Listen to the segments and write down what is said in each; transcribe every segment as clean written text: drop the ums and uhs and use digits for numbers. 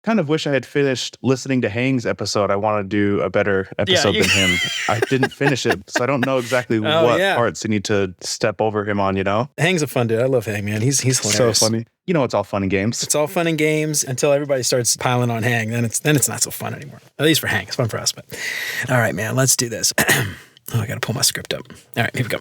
kind of wish I had finished listening to Hang's episode. I want to do a better episode than him. I didn't finish it, so I don't know exactly what parts I need to step over him on, Hang's a fun dude. I love Hang, man. He's hilarious. So funny. It's all fun and games. It's all fun and games until everybody starts piling on Hang. Then it's not so fun anymore. At least for Hang. It's fun for us. But all right, man, let's do this. I got to pull my script up. All right, here we go.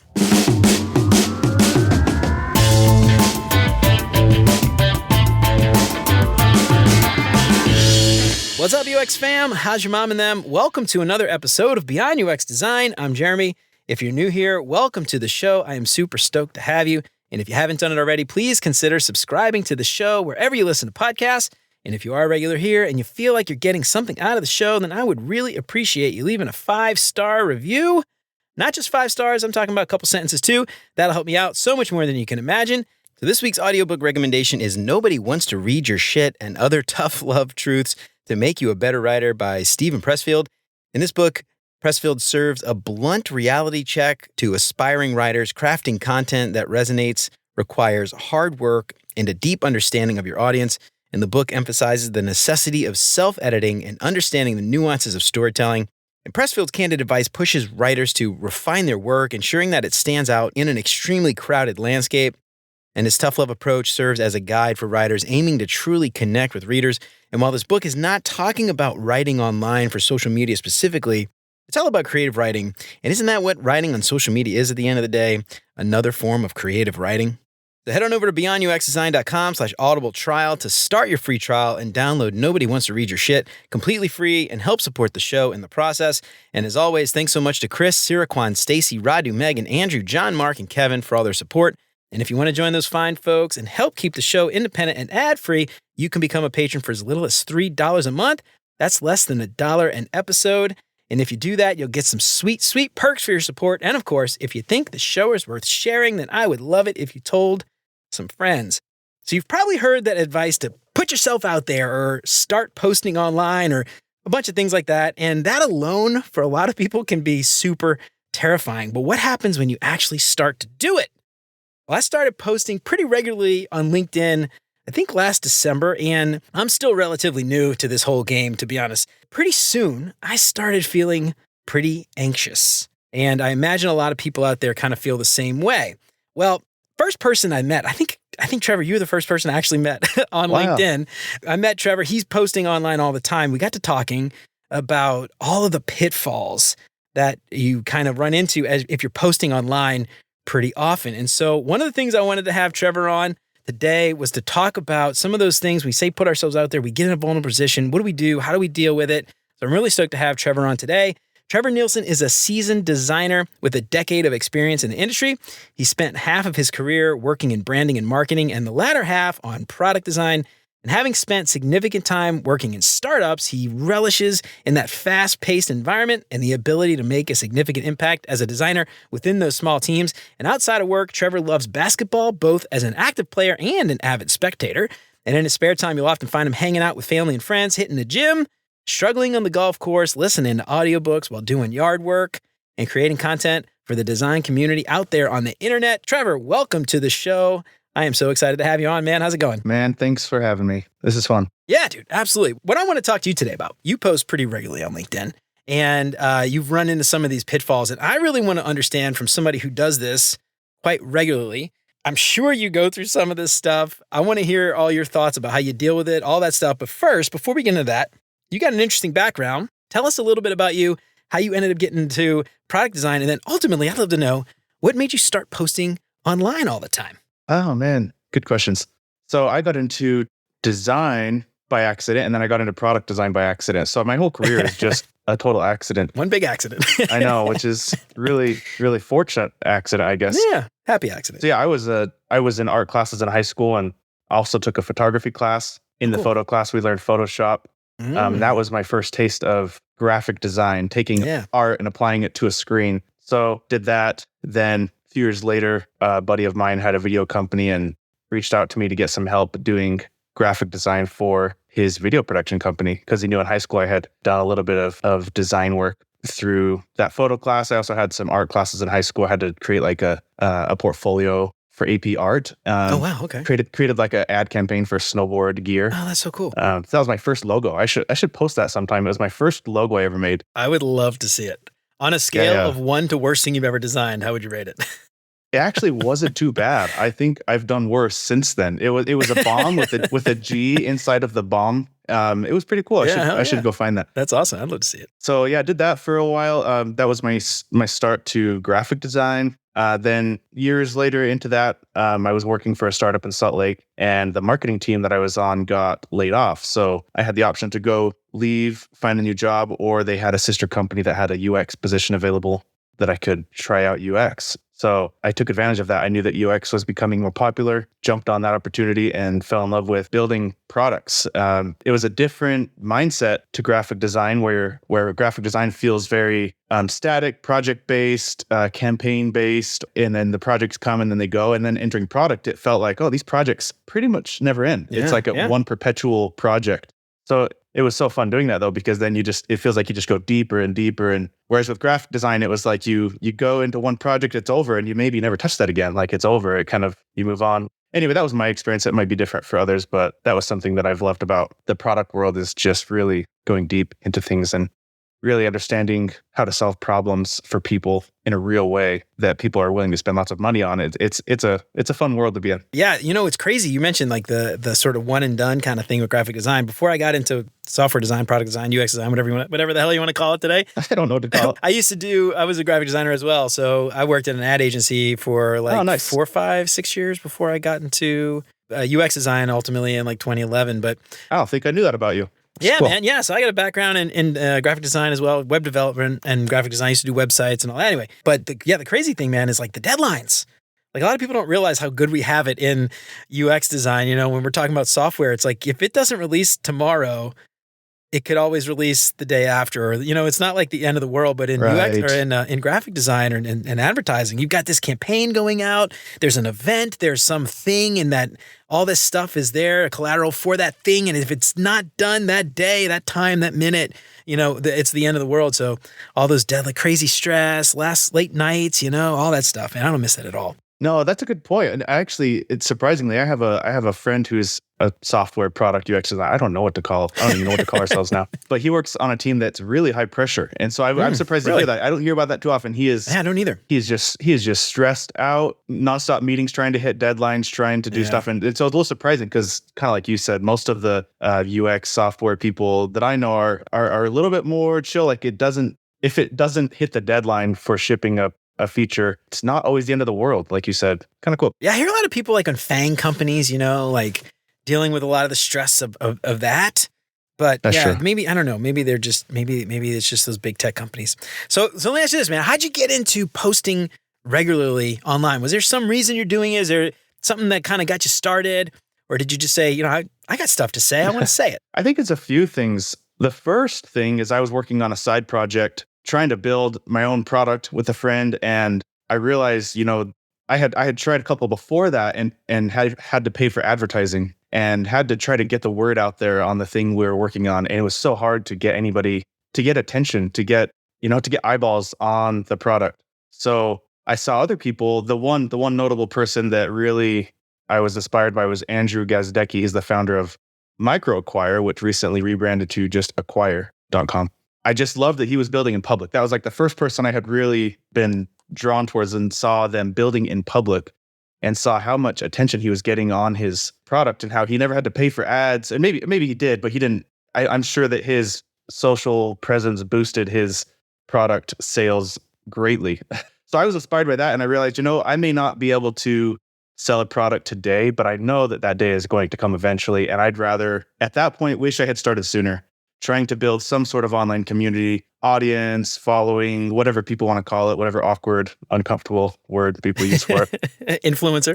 What's up, UX fam? How's your mom and them? Welcome to another episode of Beyond UX Design. I'm Jeremy. If you're new here, welcome to the show. I am super stoked to have you. And if you haven't done it already, please consider subscribing to the show wherever you listen to podcasts. And if you are a regular here and you feel like you're getting something out of the show, then I would really appreciate you leaving a 5-star review. Not just 5 stars, I'm talking about a couple sentences too. That'll help me out so much more than you can imagine. So this week's audiobook recommendation is Nobody Wants to Read Your Shit and Other Tough Love Truths to Make You a Better Writer by Steven Pressfield. In this book, Pressfield serves a blunt reality check to aspiring writers. Crafting content that resonates requires hard work and a deep understanding of your audience. And the book emphasizes the necessity of self-editing and understanding the nuances of storytelling. And Pressfield's candid advice pushes writers to refine their work, ensuring that it stands out in an extremely crowded landscape. And his tough love approach serves as a guide for writers aiming to truly connect with readers. And while this book is not talking about writing online for social media specifically, it's all about creative writing. And isn't that what writing on social media is at the end of the day? Another form of creative writing? So head on over to beyonduxdesign.com/audible trial to start your free trial and download Nobody Wants to Read Your Shit completely free and help support the show in the process. And as always, thanks so much to Chris, Siraquan, Stacy, Radu, Megan, Andrew, John, Mark, and Kevin for all their support. And if you want to join those fine folks and help keep the show independent and ad-free, you can become a patron for as little as $3 a month. That's less than $1 an episode. And if you do that, you'll get some sweet, sweet perks for your support. And of course, if you think the show is worth sharing, then I would love it if you told some friends. So you've probably heard that advice to put yourself out there or start posting online or a bunch of things like that. And that alone, for a lot of people, can be super terrifying. But what happens when you actually start to do it? Well, I started posting pretty regularly on LinkedIn, I think last December, and I'm still relatively new to this whole game, to be honest. Pretty soon, I started feeling pretty anxious. And I imagine a lot of people out there kind of feel the same way. Well, first person I met, I think Trevor, you were the first person I actually met on LinkedIn. I met Trevor. He's posting online all the time. We got to talking about all of the pitfalls that you kind of run into as if you're posting online pretty often. And so one of the things I wanted to have Trevor on today was to talk about some of those things. We say put ourselves out there, we get in a vulnerable position. What do we do? How do we deal with it? So I'm really stoked to have Trevor on today. Trevor Nielson is a seasoned designer with a decade of experience in the industry. He spent half of his career working in branding and marketing and the latter half on product design. And having spent significant time working in startups, he relishes in that fast-paced environment and the ability to make a significant impact as a designer within those small teams. And outside of work, Trevor loves basketball, both as an active player and an avid spectator. And in his spare time, you'll often find him hanging out with family and friends, hitting the gym, struggling on the golf course, listening to audiobooks while doing yard work, and creating content for the design community out there on the internet. Trevor, welcome to the show. I am so excited to have you on, man. How's it going? Man, thanks for having me. This is fun. Yeah, dude, absolutely. What I want to talk to you today about, you post pretty regularly on LinkedIn, and you've run into some of these pitfalls, and I really want to understand from somebody who does this quite regularly. I'm sure you go through some of this stuff. I want to hear all your thoughts about how you deal with it, all that stuff. But first, before we get into that, you got an interesting background. Tell us a little bit about you, how you ended up getting into product design, and then ultimately, I'd love to know what made you start posting online all the time. Oh, man. Good questions. So I got into design by accident, and then I got into product design by accident. So my whole career is just a total accident. One big accident. I know, which is really, really fortunate accident, I guess. Yeah, happy accident. So yeah, I was in art classes in high school and also took a photography class. In the photo class, we learned Photoshop. That was my first taste of graphic design, taking art and applying it to a screen. So did that. Then a few years later, a buddy of mine had a video company and reached out to me to get some help doing graphic design for his video production company because he knew in high school I had done a little bit of design work through that photo class. I also had some art classes in high school. I had to create like a portfolio for AP Art. Oh, wow. Okay. Created like an ad campaign for snowboard gear. Oh, that's so cool. So that was my first logo. I should post that sometime. It was my first logo I ever made. I would love to see it. On a scale of 1 to worst thing you've ever designed, how would you rate it? It actually wasn't too bad. I think I've done worse since then. It was a bomb with a G inside of the bomb. It was pretty cool. I should go find that. That's awesome. I'd love to see it. So yeah, I did that for a while. That was my start to graphic design. Then years later into that, I was working for a startup in Salt Lake, and the marketing team that I was on got laid off. So I had the option to go leave, find a new job, or they had a sister company that had a UX position available that I could try out UX. So I took advantage of that. I knew that UX was becoming more popular, jumped on that opportunity, and fell in love with building products. It was a different mindset to graphic design, where graphic design feels very static, project-based, campaign-based, and then the projects come and then they go. And then entering product, it felt like, oh, these projects pretty much never end. It's like one perpetual project. So it was so fun doing that though, because then it feels like you just go deeper and deeper. And whereas with graphic design, it was like you go into one project, it's over, and you maybe never touch that again. Like it's over. It kind of, you move on. Anyway, that was my experience. It might be different for others, but that was something that I've loved about the product world, is just really going deep into things and really understanding how to solve problems for people in a real way that people are willing to spend lots of money on. It's a fun world to be in. Yeah, it's crazy. You mentioned like the sort of one and done kind of thing with graphic design. Before I got into software design, product design, UX design, whatever the hell you want to call it today. I don't know what to call it. I was a graphic designer as well. So I worked at an ad agency for 4, 5, 6 years before I got into UX design ultimately in like 2011. But I don't think I knew that about you. Yeah, cool. Man. Yeah. So I got a background in graphic design as well, web development and graphic design. I used to do websites and all that. Anyway, but the crazy thing, man, is like the deadlines. Like a lot of people don't realize how good we have it in UX design. When we're talking about software, it's like if it doesn't release tomorrow, it could always release the day after. Or, it's not like the end of the world, but in UX or in graphic design or in advertising, you've got this campaign going out. There's an event. There's something, and that all this stuff is there, collateral for that thing. And if it's not done that day, that time, that minute, it's the end of the world. So all those crazy stress, late nights, all that stuff. And I don't miss that at all. No, that's a good point. And actually, it's surprisingly, I have a friend who's a software product UX designer. I don't know what to call. I don't even know what to call ourselves now. But he works on a team that's really high pressure, and so I'm surprised to hear that. I don't hear about that too often. He is. Yeah, I don't either. He is just stressed out, nonstop meetings, trying to hit deadlines, trying to do stuff, and it's a little surprising because, kind of like you said, most of the UX software people that I know are a little bit more chill. Like if it doesn't hit the deadline for shipping a feature, it's not always the end of the world, like you said. Kind of cool. Yeah, I hear a lot of people like on FANG companies, like dealing with a lot of the stress of that. But that's true. Maybe, I don't know, maybe they're just, maybe it's just those big tech companies. So let me ask you this, man. How'd you get into posting regularly online? Was there some reason you're doing it? Is there something that kind of got you started? Or did you just say, I got stuff to say, I want to say it? I think it's a few things. The first thing is I was working on a side project trying to build my own product with a friend, and I realized, I had tried a couple before that and had to pay for advertising and had to try to get the word out there on the thing we were working on, and it was so hard to get anybody to get attention, to get eyeballs on the product. So I saw other people. The one notable person that really I was inspired by was Andrew Gazdecki. He's the founder of MicroAcquire, which recently rebranded to just acquire.com. I just loved that he was building in public. That was like the first person I had really been drawn towards, and saw them building in public and saw how much attention he was getting on his product and how he never had to pay for ads. And maybe he did, but he didn't. I'm sure that his social presence boosted his product sales greatly. So I was inspired by that, and I realized, I may not be able to sell a product today, but I know that day is going to come eventually. And I'd rather, at that point, wish I had started sooner, trying to build some sort of online community, audience, following, whatever people want to call it, whatever awkward, uncomfortable word people use for it. Influencer.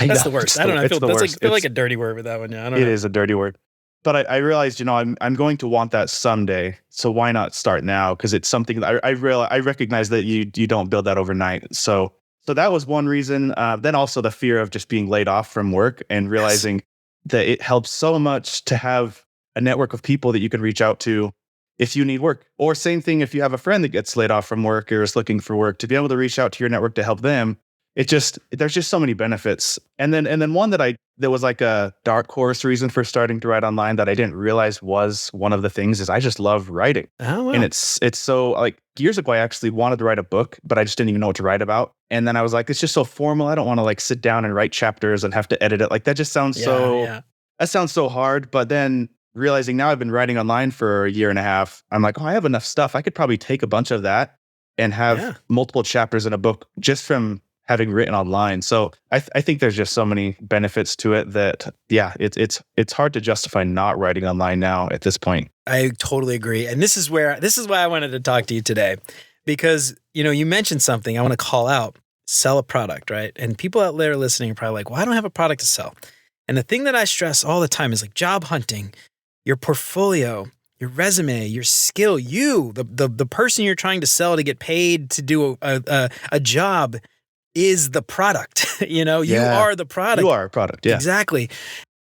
That's the worst. I don't know. I feel like a dirty word with that one. Yeah, I don't know. It is a dirty word. But I realized, I'm going to want that someday. So why not start now? Because it's something that I recognize that you don't build that overnight. So that was one reason. Then also the fear of just being laid off from work, and realizing that it helps so much to have a network of people that you can reach out to if you need work. Or same thing if you have a friend that gets laid off from work or is looking for work, to be able to reach out to your network to help them, there's just so many benefits. And then one that was like a dark horse reason for starting to write online that I didn't realize was one of the things is I just love writing. Oh, wow. And it's so like years ago, I actually wanted to write a book, but I just didn't even know what to write about. And then I was like, it's just so formal. I don't want to like sit down and write chapters and have to edit it. Like that just sounds that sounds so hard. But then realizing now I've been writing online for a year and a half, I'm like, oh, I have enough stuff. I could probably take a bunch of that and have multiple chapters in a book just from having written online. So I think there's just so many benefits to it that, it's hard to justify not writing online now at this point. I totally agree. And this is why I wanted to talk to you today, because, you mentioned something I want to call out, sell a product, right? And people out there listening are probably like, well, I don't have a product to sell. And the thing that I stress all the time is like job hunting, your portfolio, your resume, your skill, the person you're trying to sell to get paid to do a job is the product. You are the product. You are a product. Yeah. Exactly.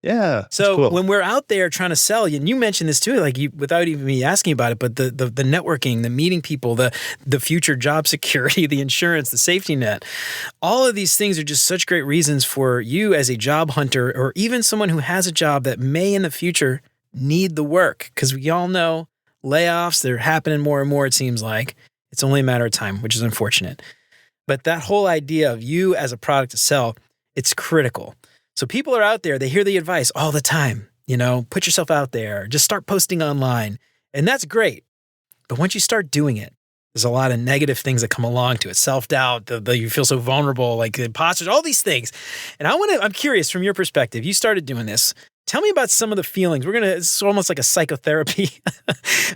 Yeah. So cool. when we're out there trying to sell, and you mentioned this too, like without even me asking about it, but the networking, the meeting people, the future job security, the insurance, the safety net, all of these things are just such great reasons for you as a job hunter, or even someone who has a job that may in the future need the work. Because we all know layoffs, they're happening more and more, it seems like. It's only a matter of time, which is unfortunate. But that whole idea of you as a product to sell, it's critical. So people are out there, they hear the advice all the time, put yourself out there, just start posting online. And that's great. But once you start doing it, there's a lot of negative things that come along to it. Self-doubt, you feel so vulnerable, like imposters, all these things. And I'm curious from your perspective, you started doing this. Tell me about some of the feelings. It's almost like a psychotherapy.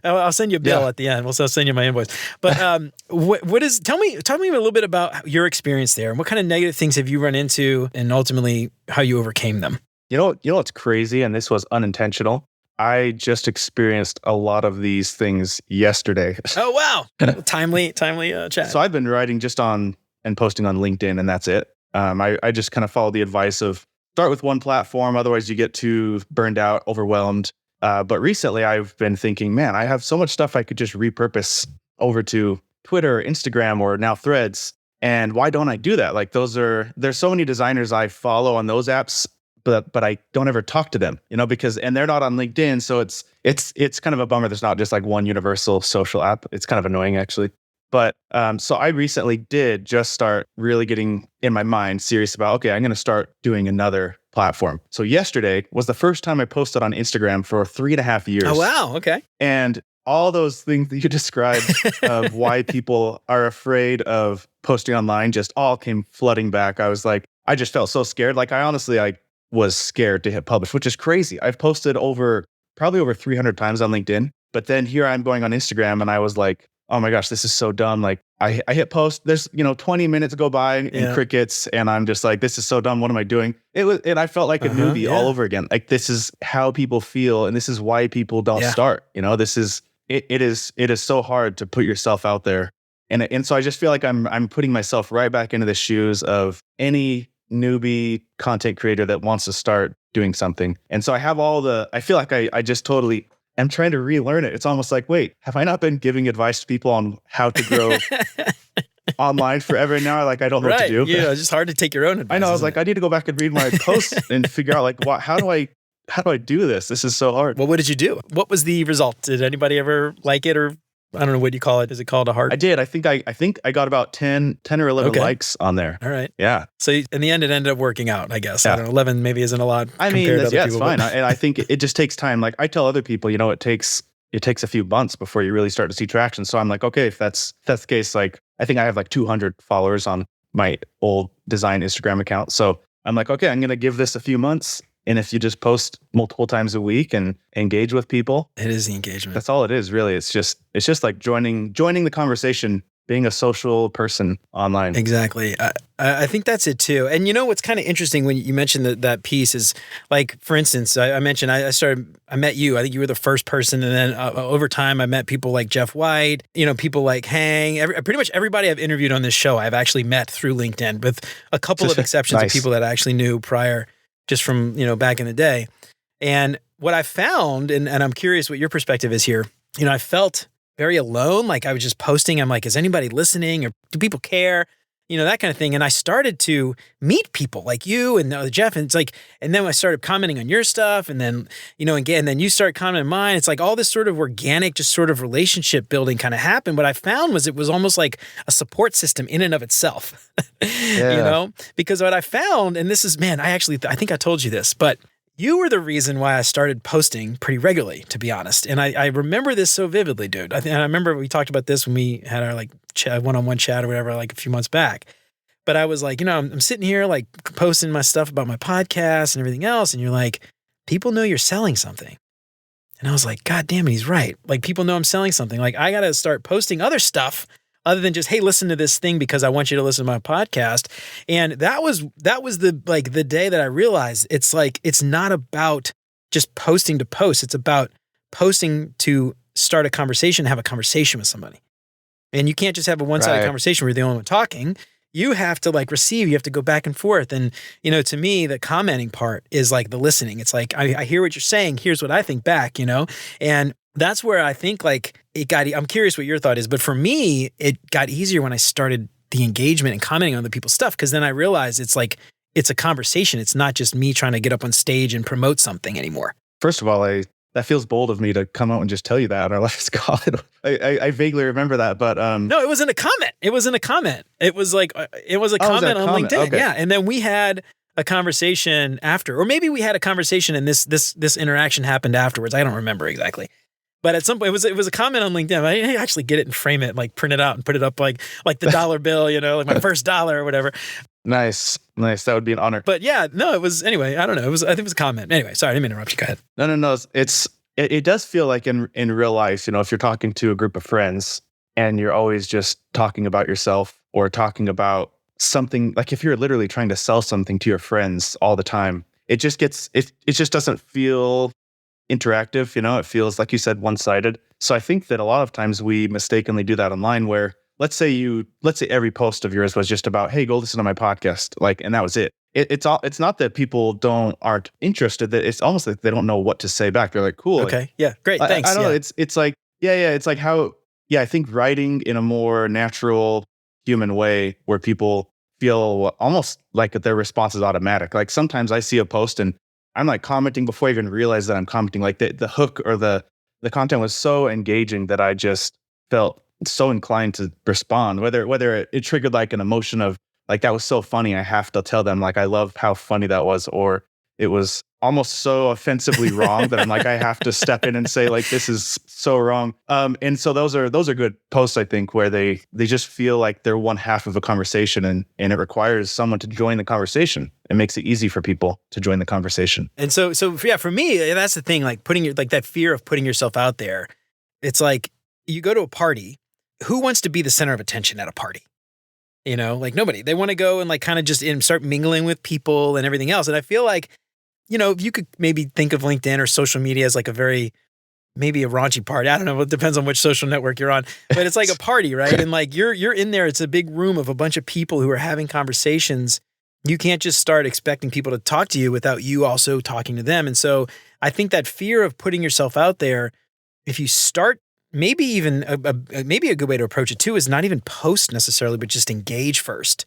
I'll send you a bill at the end. I'll send you my invoice. But tell me a little bit about your experience there and what kind of negative things have you run into and ultimately how you overcame them? You know what's crazy, and this was unintentional. I just experienced a lot of these things yesterday. Oh, wow. Timely chat. So I've been writing just on and posting on LinkedIn, and that's it. I just kind of follow the advice of start with one platform, otherwise you get too burned out, overwhelmed. But recently I've been thinking, man, I have so much stuff I could just repurpose over to Twitter, Instagram, or now Threads. And why don't I do that? Like there's so many designers I follow on those apps, but I don't ever talk to them, and they're not on LinkedIn. So it's kind of a bummer. There's not just like one universal social app. It's kind of annoying actually. But so I recently did just start really getting in my mind serious about, okay, I'm going to start doing another platform. So yesterday was the first time I posted on Instagram for 3.5 years. Oh, wow. Okay. And all those things that you described of why people are afraid of posting online just all came flooding back. I was like, I just felt so scared. Like I was scared to hit publish, which is crazy. I've posted probably over 300 times on LinkedIn. But then here I'm going on Instagram and I was like, oh my gosh, this is so dumb. Like I hit post, there's 20 minutes go by in crickets and I'm just like, this is so dumb. What am I doing? And I felt like a newbie all over again. Like this is how people feel and this is why people don't start. This is it is so hard to put yourself out there. And so I just feel like I'm putting myself right back into the shoes of any newbie content creator that wants to start doing something. And so I feel like I just totally I'm trying to relearn it. It's almost like, wait, have I not been giving advice to people on how to grow online forever now? Like, I don't know what to do. Yeah, it's just hard to take your own advice. I know. I was like, I need to go back and read my posts and figure out like, how do I do this? This is so hard. Well, what did you do? What was the result? Did anybody ever like it, or I don't know, what do you call it? Is it called a heart? I did. I think I got about 10 or 11 likes on there. All right. Yeah. So in the end, it ended up working out, I guess. Yeah. I don't know, 11 maybe isn't a lot. I mean, it's fine. And I think it just takes time. Like I tell other people, it takes a few months before you really start to see traction. So I'm like, okay, if that's the case, like I think I have like 200 followers on my old design Instagram account. So I'm like, okay, I'm going to give this a few months. And if you just post multiple times a week and engage with people, it is the engagement. That's all it is, really. It's just like joining the conversation, being a social person online. Exactly. I think that's it too. And what's kind of interesting when you mentioned that piece is, like, for instance, I mentioned I met you. I think you were the first person, and then over time I met people like Jeff White. People like Hang. Pretty much everybody I've interviewed on this show I've actually met through LinkedIn, with a couple of exceptions of people that I actually knew prior, just from, back in the day. And what I found, and I'm curious what your perspective is here, I felt very alone. Like I was just posting. I'm like, is anybody listening, or do people care? that kind of thing. And I started to meet people like you and Jeff. And it's like, and then I started commenting on your stuff. And then, again, and then you start commenting on mine. It's like all this sort of organic, just sort of relationship building kind of happened. What I found was it was almost like a support system in and of itself, because what I found, and this is, man, I think I told you this, but you were the reason why I started posting pretty regularly, to be honest. And I remember this so vividly, dude. I remember we talked about this when we had our one-on-one chat or whatever, like a few months back. But I was like, I'm sitting here like posting my stuff about my podcast and everything else. And you're like, people know you're selling something. And I was like, God damn it, he's right. Like people know I'm selling something. Like I got to start posting other stuff other than just, hey, listen to this thing because I want you to listen to my podcast. And that was the day that I realized it's like, it's not about just posting to post. It's about posting to start a conversation, have a conversation with somebody. And you can't just have a one-sided conversation where you're the only one talking. You have to like receive, you have to go back and forth. And, to me, the commenting part is like the listening. It's like, I hear what you're saying. Here's what I think back, and that's where I think like I'm curious what your thought is, but for me, it got easier when I started the engagement and commenting on other people's stuff. Cause then I realized it's like, it's a conversation. It's not just me trying to get up on stage and promote something anymore. First of all, that feels bold of me to come out and just tell you that on our last call. I vaguely remember that, but no, it wasn't a comment. It wasn't a comment. It was like it was a comment on LinkedIn. Okay. Yeah, and then we had a conversation after, or maybe we had a conversation and this interaction happened afterwards. I don't remember exactly. But at some point, it was a comment on LinkedIn. I actually get it and frame it, like print it out and put it up like the dollar bill, like my first dollar or whatever. Nice. That would be an honor. But yeah, no, it was, anyway, I don't know. I think it was a comment. Anyway, sorry, I didn't mean to interrupt you. Go ahead. No. It does feel like in real life, if you're talking to a group of friends and you're always just talking about yourself or talking about something, like if you're literally trying to sell something to your friends all the time, it just doesn't feel interactive, it feels, like you said, one-sided. So I think that a lot of times we mistakenly do that online where let's say every post of yours was just about, hey, go listen to my podcast, and that was it. It's not that people aren't interested, that it's almost like they don't know what to say back. They're like, cool. Okay. Yeah. Great. Thanks. I don't know. It's like, it's like how, I think writing in a more natural human way where people feel almost like their response is automatic. Like sometimes I see a post and I'm like commenting before I even realize that I'm commenting. Like the hook or the content was so engaging that I just felt so inclined to respond. Whether it triggered like an emotion of like, that was so funny, I have to tell them like I love how funny that was, or it was almost so offensively wrong that I'm like, I have to step in and say like, this is so wrong. And so those are good posts, I think, where they just feel like they're one half of a conversation and it requires someone to join the conversation. It makes it easy for people to join the conversation. And so yeah, for me, that's the thing, like that fear of putting yourself out there. It's like you go to a party, who wants to be the center of attention at a party? Like nobody. They want to go and like kind of just start mingling with people and everything else. And I feel like, you could maybe think of LinkedIn or social media as like maybe a raunchy party. I don't know. It depends on which social network you're on, but it's like a party, right? And like you're in there. It's a big room of a bunch of people who are having conversations. You can't just start expecting people to talk to you without you also talking to them. And so I think that fear of putting yourself out there, if you start, maybe even maybe a good way to approach it too is not even post necessarily, but just engage first.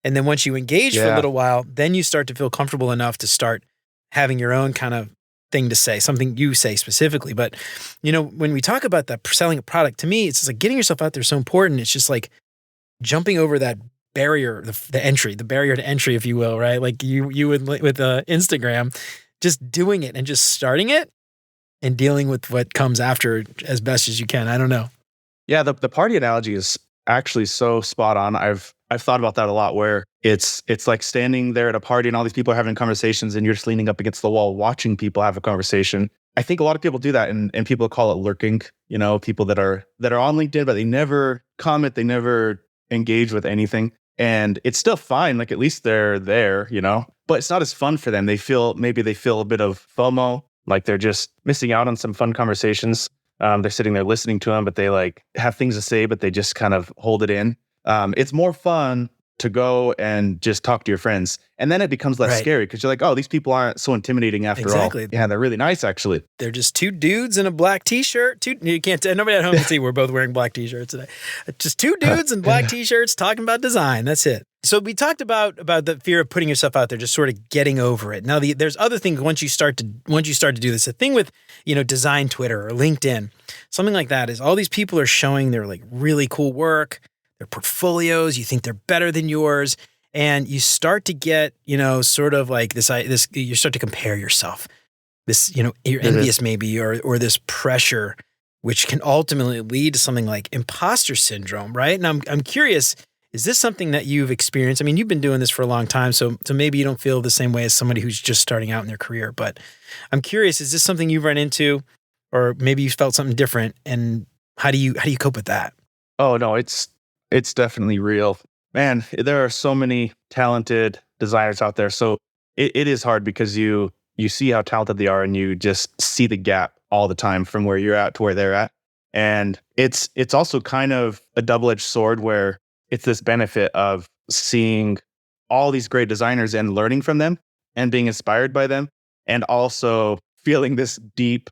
And then once you engage for a little while, then you start to feel comfortable enough to start having your own kind of thing to say, something you say specifically. But, when we talk about that selling a product, to me, it's just like getting yourself out there is so important. It's just like jumping over that barrier, the barrier to entry, if you will, right? Like you with Instagram, just doing it and just starting it and dealing with what comes after as best as you can. I don't know. Yeah, the party analogy is actually so spot on. I've thought about that a lot, where it's like standing there at a party and all these people are having conversations and you're just leaning up against the wall watching people have a conversation. I think a lot of people do that and people call it lurking, people that are on LinkedIn, but they never comment, they never engage with anything. And it's still fine. Like at least they're there, but it's not as fun for them. They feel a bit of FOMO, like they're just missing out on some fun conversations. They're sitting there listening to them, but they like have things to say, but they just kind of hold it in. It's more fun to go and just talk to your friends. And then it becomes less scary because you're like, oh, these people aren't so intimidating after all. Yeah, they're really nice, actually. They're just two dudes in a black t-shirt. You can't, nobody at home can see we're both wearing black t-shirts today. Just two dudes in black t-shirts talking about design. That's it. So we talked about the fear of putting yourself out there, just sort of getting over it. Now, there's other things once you start to do this. The thing with, design Twitter or LinkedIn, something like that is all these people are showing their like really cool work, their portfolios. You think they're better than yours. And you start to get, sort of like this, you start to compare yourself. This, you're envious maybe, or this pressure, which can ultimately lead to something like imposter syndrome, right? And I'm curious, is this something that you've experienced? I mean, you've been doing this for a long time, so maybe you don't feel the same way as somebody who's just starting out in their career. But I'm curious, is this something you've run into, or maybe you felt something different? And how do you cope with that? Oh no, it's definitely real. Man, there are so many talented designers out there. So it is hard because you see how talented they are and you just see the gap all the time from where you're at to where they're at. And it's also kind of a double-edged sword where it's this benefit of seeing all these great designers and learning from them and being inspired by them, and also feeling this deep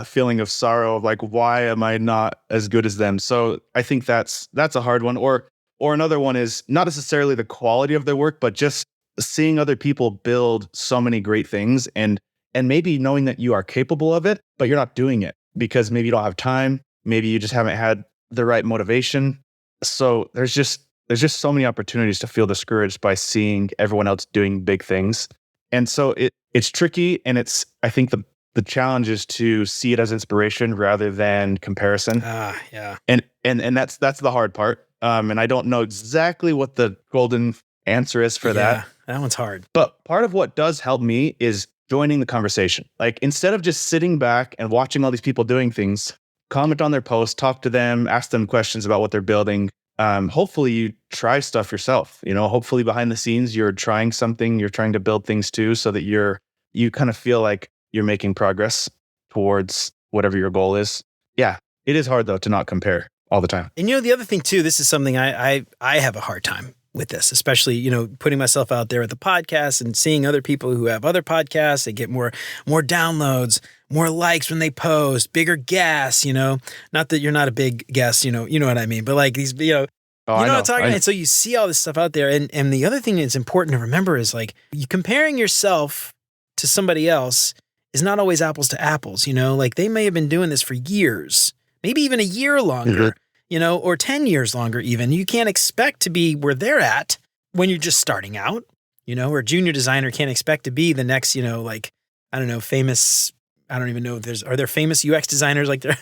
feeling of sorrow of like, why am I not as good as them? So I think that's a hard one. Or another one is not necessarily the quality of their work, but just seeing other people build so many great things and maybe knowing that you are capable of it, but you're not doing it because maybe you don't have time. Maybe you just haven't had the right motivation. So there's just so many opportunities to feel discouraged by seeing everyone else doing big things. And so it's tricky. And I think the challenge is to see it as inspiration rather than comparison. Yeah. And that's the hard part. And I don't know exactly what the golden answer is for that. That one's hard. But part of what does help me is joining the conversation. Like instead of just sitting back and watching all these people doing things, comment on their posts, talk to them, ask them questions about what they're building. Hopefully you try stuff yourself. Hopefully behind the scenes, you're trying something, you're trying to build things too, so that you kind of feel like you're making progress towards whatever your goal is. Yeah, it is hard though to not compare all the time. And the other thing too, this is something I have a hard time with this, especially, putting myself out there at the podcast and seeing other people who have other podcasts. They get more downloads, more likes when they post, bigger guests, not that you're not a big guest, you know what I mean, but like these, you know what I'm talking about? And so you see all this stuff out there. And the other thing that's important to remember is like you comparing yourself to somebody else is not always apples to apples, like they may have been doing this for years, maybe even a year longer. Or 10 years longer even. You can't expect to be where they're at when you're just starting out, or a junior designer can't expect to be the next, famous, I don't even know if are there famous UX designers like there,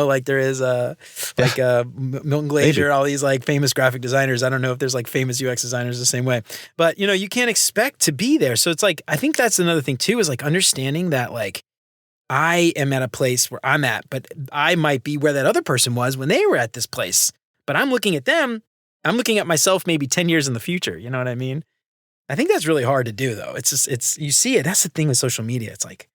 like there is Milton Glaser, maybe. All these like famous graphic designers. I don't know if there's like famous UX designers the same way, but you can't expect to be there. So it's like, I think that's another thing too, is like understanding that like, I am at a place where I'm at, but I might be where that other person was when they were at this place. But I'm looking at them. I'm looking at myself maybe 10 years in the future. You know what I mean? I think that's really hard to do though. You see it. That's the thing with social media. It's like,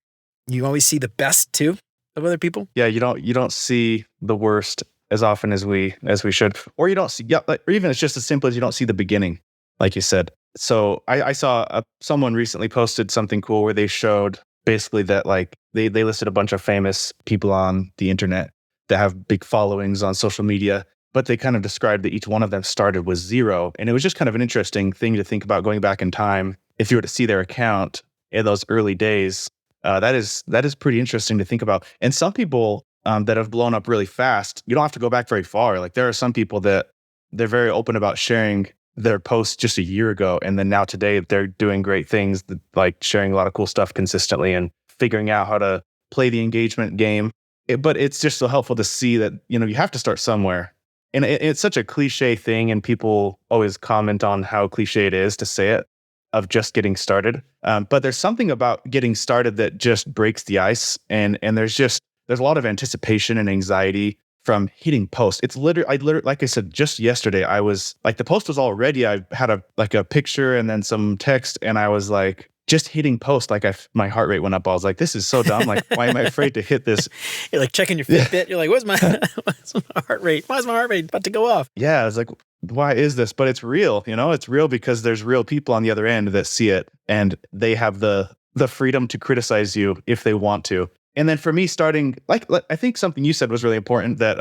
you always see the best too of other people. Yeah. You don't see the worst as often as we should, or you don't see, or even it's just as simple as you don't see the beginning, like you said. So I saw someone recently posted something cool where they showed basically that like they listed a bunch of famous people on the internet that have big followings on social media, but they kind of described that each one of them started with 0. And it was just kind of an interesting thing to think about going back in time. If you were to see their account in those early days, that is pretty interesting to think about. And some people that have blown up really fast, you don't have to go back very far. Like there are some people that they're very open about sharing their posts just a year ago. And then now today they're doing great things, like sharing a lot of cool stuff consistently and figuring out how to play the engagement game. But it's just so helpful to see that, you have to start somewhere. And it's such a cliche thing. And people always comment on how cliche it is to say it, of just getting started. But there's something about getting started that just breaks the ice. And there's a lot of anticipation and anxiety from hitting post. It's literally, like I said, just yesterday, I was like, the post was all ready. I had a picture and then some text, and I was like, just hitting post, like my heart rate went up. I was like, this is so dumb. Like, why am I afraid to hit this? You're like checking your Fitbit. You're like, what's my heart rate? Why is my heart rate about to go off? Yeah, I was like, why is this? But it's real, it's real because there's real people on the other end that see it, and they have the freedom to criticize you if they want to. And then for me, starting, like, I think something you said was really important, that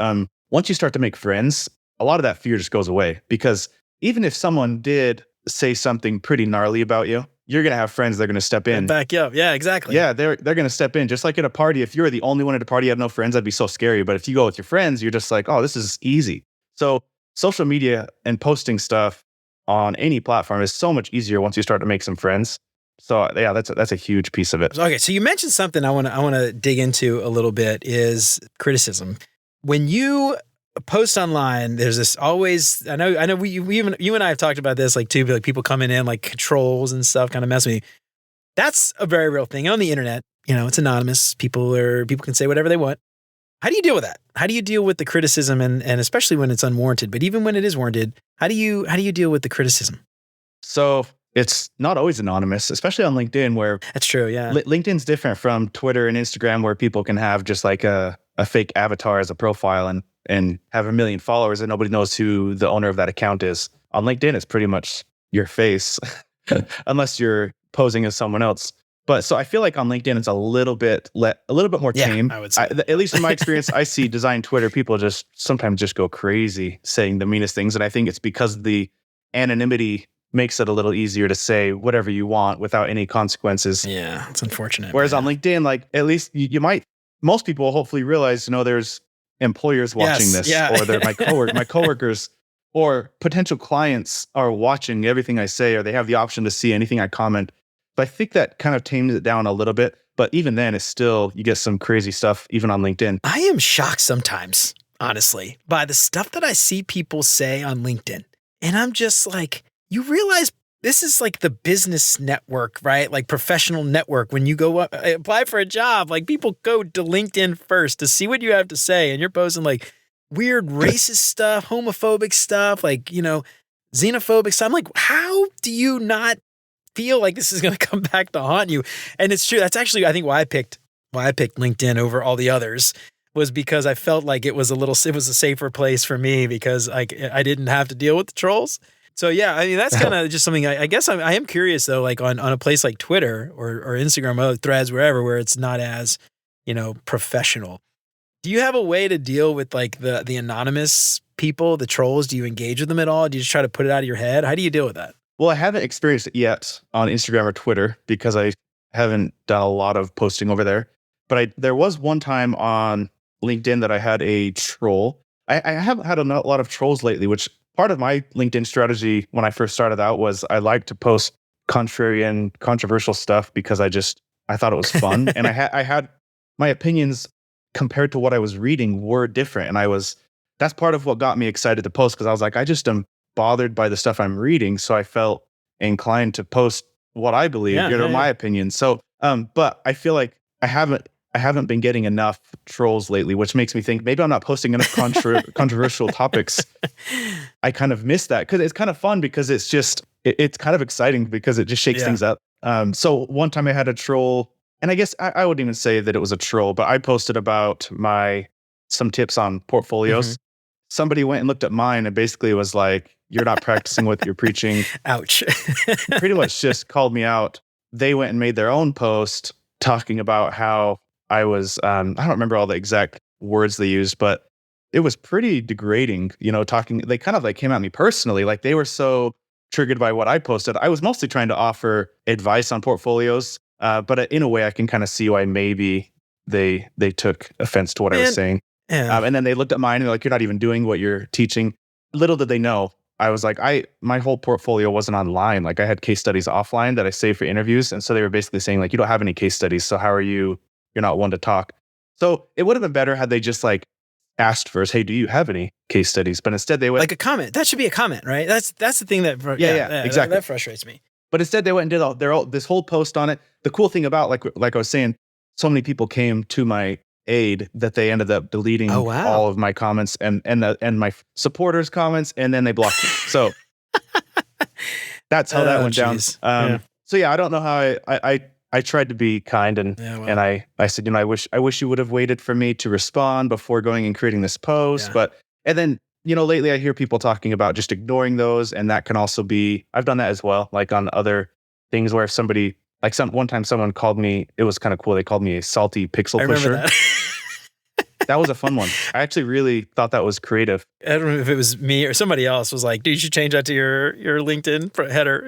once you start to make friends, a lot of that fear just goes away. Because even if someone did say something pretty gnarly about you, you're going to have friends that are going to step in. Back you up. Yeah, exactly. Yeah, they're going to step in. Just like at a party, if you're the only one at a party, you have no friends, that'd be so scary. But if you go with your friends, you're just like, oh, this is easy. So social media and posting stuff on any platform is so much easier once you start to make some friends. So yeah, that's a huge piece of it. Okay, so you mentioned something I want to dig into a little bit, is criticism. When you post online, there's this always, I know you and I have talked about this, like, too, like people coming in like trolls and stuff, kind of mess with me. That's a very real thing. And on the internet, it's anonymous. People can say whatever they want. How do you deal with that? How do you deal with the criticism, and especially when it's unwarranted, but even when it is warranted, how do you deal with the criticism? So it's not always anonymous, especially on LinkedIn, where that's true. Yeah. LinkedIn's different from Twitter and Instagram, where people can have just like a fake avatar as a profile and have 1 million followers and nobody knows who the owner of that account is. On LinkedIn, it's pretty much your face, unless you're posing as someone else. But so I feel like on LinkedIn, it's a little bit more tame. I would say. At least in my experience, I see design Twitter, people sometimes just go crazy saying the meanest things. And I think it's because the anonymity makes it a little easier to say whatever you want without any consequences. Yeah, it's unfortunate. Whereas on LinkedIn, like, at least most people will hopefully realize, there's employers watching this, or they're my coworkers or potential clients are watching everything I say, or they have the option to see anything I comment. But I think that kind of tames it down a little bit. But even then, it's still, you get some crazy stuff even on LinkedIn. I am shocked sometimes, honestly, by the stuff that I see people say on LinkedIn. And I'm just like, you realize this is like the business network, right? Like professional network. When you go apply for a job, like people go to LinkedIn first to see what you have to say. And you're posting like weird racist stuff, homophobic stuff, like, xenophobic stuff. I'm like, how do you not feel like this is going to come back to haunt you? And it's true. That's actually, I think, why I picked LinkedIn over all the others, was because I felt like it was a safer place for me, because I didn't have to deal with the trolls. So yeah, I mean, that's kind of just something I guess I am curious though, like on a place like Twitter or Instagram or Threads, wherever, where it's not as, professional. Do you have a way to deal with like the anonymous people, the trolls? Do you engage with them at all? Do you just try to put it out of your head? How do you deal with that? Well, I haven't experienced it yet on Instagram or Twitter because I haven't done a lot of posting over there. But there was one time on LinkedIn that I had a troll. I haven't had a lot of trolls lately, which part of my LinkedIn strategy when I first started out was I like to post contrarian, controversial stuff because I thought it was fun. And I had my opinions compared to what I was reading were different. And that's part of what got me excited to post, because I was like, I just am bothered by the stuff I'm reading. So I felt inclined to post what I believe, my opinion. So, but I feel like I haven't been getting enough trolls lately, which makes me think maybe I'm not posting enough controversial topics. I kind of miss that, because it's kind of fun, because it's kind of exciting because it just shakes things up. So one time I had a troll, and I guess I wouldn't even say that it was a troll, but I posted about some tips on portfolios. Mm-hmm. Somebody went and looked at mine and basically was like, you're not practicing what you're preaching. Ouch. Pretty much just called me out. They went and made their own post talking about how I was, I don't remember all the exact words they used, but it was pretty degrading, they kind of like came at me personally. Like, they were so triggered by what I posted. I was mostly trying to offer advice on portfolios, but in a way I can kind of see why maybe they took offense to what I was saying. Yeah. And then they looked at mine and they're like, you're not even doing what you're teaching. Little did they know, I was like, my whole portfolio wasn't online. Like, I had case studies offline that I saved for interviews. And so they were basically saying like, you don't have any case studies. So how are you're not one to talk. So it would have been better had they just like asked first, hey, do you have any case studies? But instead they went like a comment. That should be a comment, right? That's the thing that exactly. That frustrates me. But instead they went and did this whole post on it. The cool thing about like I was saying, so many people came to my aid that they ended up deleting all of my comments and my supporters' comments, and then they blocked me. So that's how that went down. So yeah, I don't know how I tried to be kind and I said, I wish you would have waited for me to respond before going and creating this post. And then, lately I hear people talking about just ignoring those, and that can also be, I've done that as well, like on other things where if somebody, like one time someone called me, it was kind of cool. They called me a salty pixel pusher. That. That was a fun one. I actually really thought that was creative. I don't know if it was me or somebody else was like, dude, you should change that to your LinkedIn header,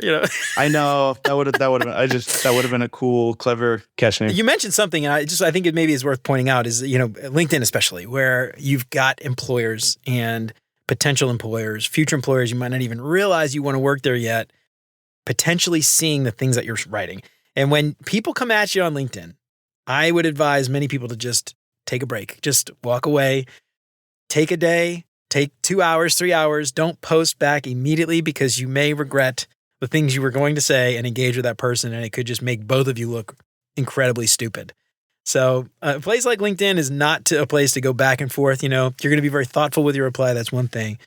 I know that would have been a cool, clever catch name. You mentioned something, and I think it maybe is worth pointing out is, LinkedIn especially, where you've got employers and potential employers, future employers, you might not even realize you want to work there yet, potentially seeing the things that you're writing. And when people come at you on LinkedIn, I would advise many people to just take a break. Just walk away, take a day, take 2 hours, 3 hours. Don't post back immediately because you may regret the things you were going to say and engage with that person. And it could just make both of you look incredibly stupid. So a place like LinkedIn is not a place to go back and forth. You're going to be very thoughtful with your reply. That's one thing.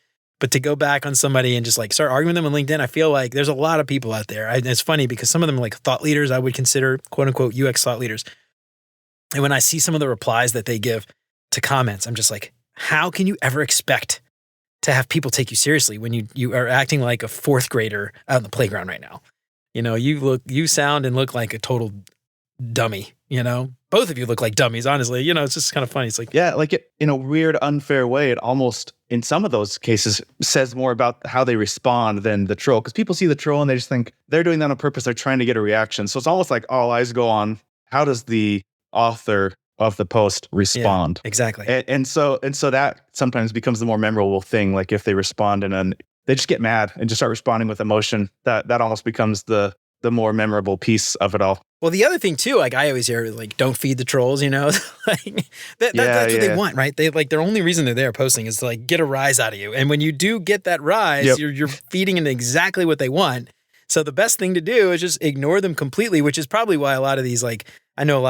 But to go back on somebody and just like start arguing with them on LinkedIn, I feel like there's a lot of people out there. It's funny because some of them are like thought leaders. I would consider quote unquote UX thought leaders. And when I see some of the replies that they give to comments, I'm just like, how can you ever expect to have people take you seriously when you are acting like a fourth grader out on the playground right now? You sound and look like a total dummy, Both of you look like dummies, honestly. It's just kind of funny. It's like, yeah, like it, in a weird, unfair way, it almost, in some of those cases, says more about how they respond than the troll. Because people see the troll and they just think they're doing that on purpose. They're trying to get a reaction. So it's almost like all eyes go on, how does the author of the post respond? Yeah, exactly. And so that sometimes becomes the more memorable thing. Like if they respond and then they just get mad and just start responding with emotion, that almost becomes the more memorable piece of it all. Well, the other thing too, like I always hear, like, don't feed the trolls, like that's what they want, right? They like, their only reason they're there posting is to like get a rise out of you. And when you do get that rise, you're feeding into exactly what they want. So the best thing to do is just ignore them completely, which is probably why a lot of these, like, I know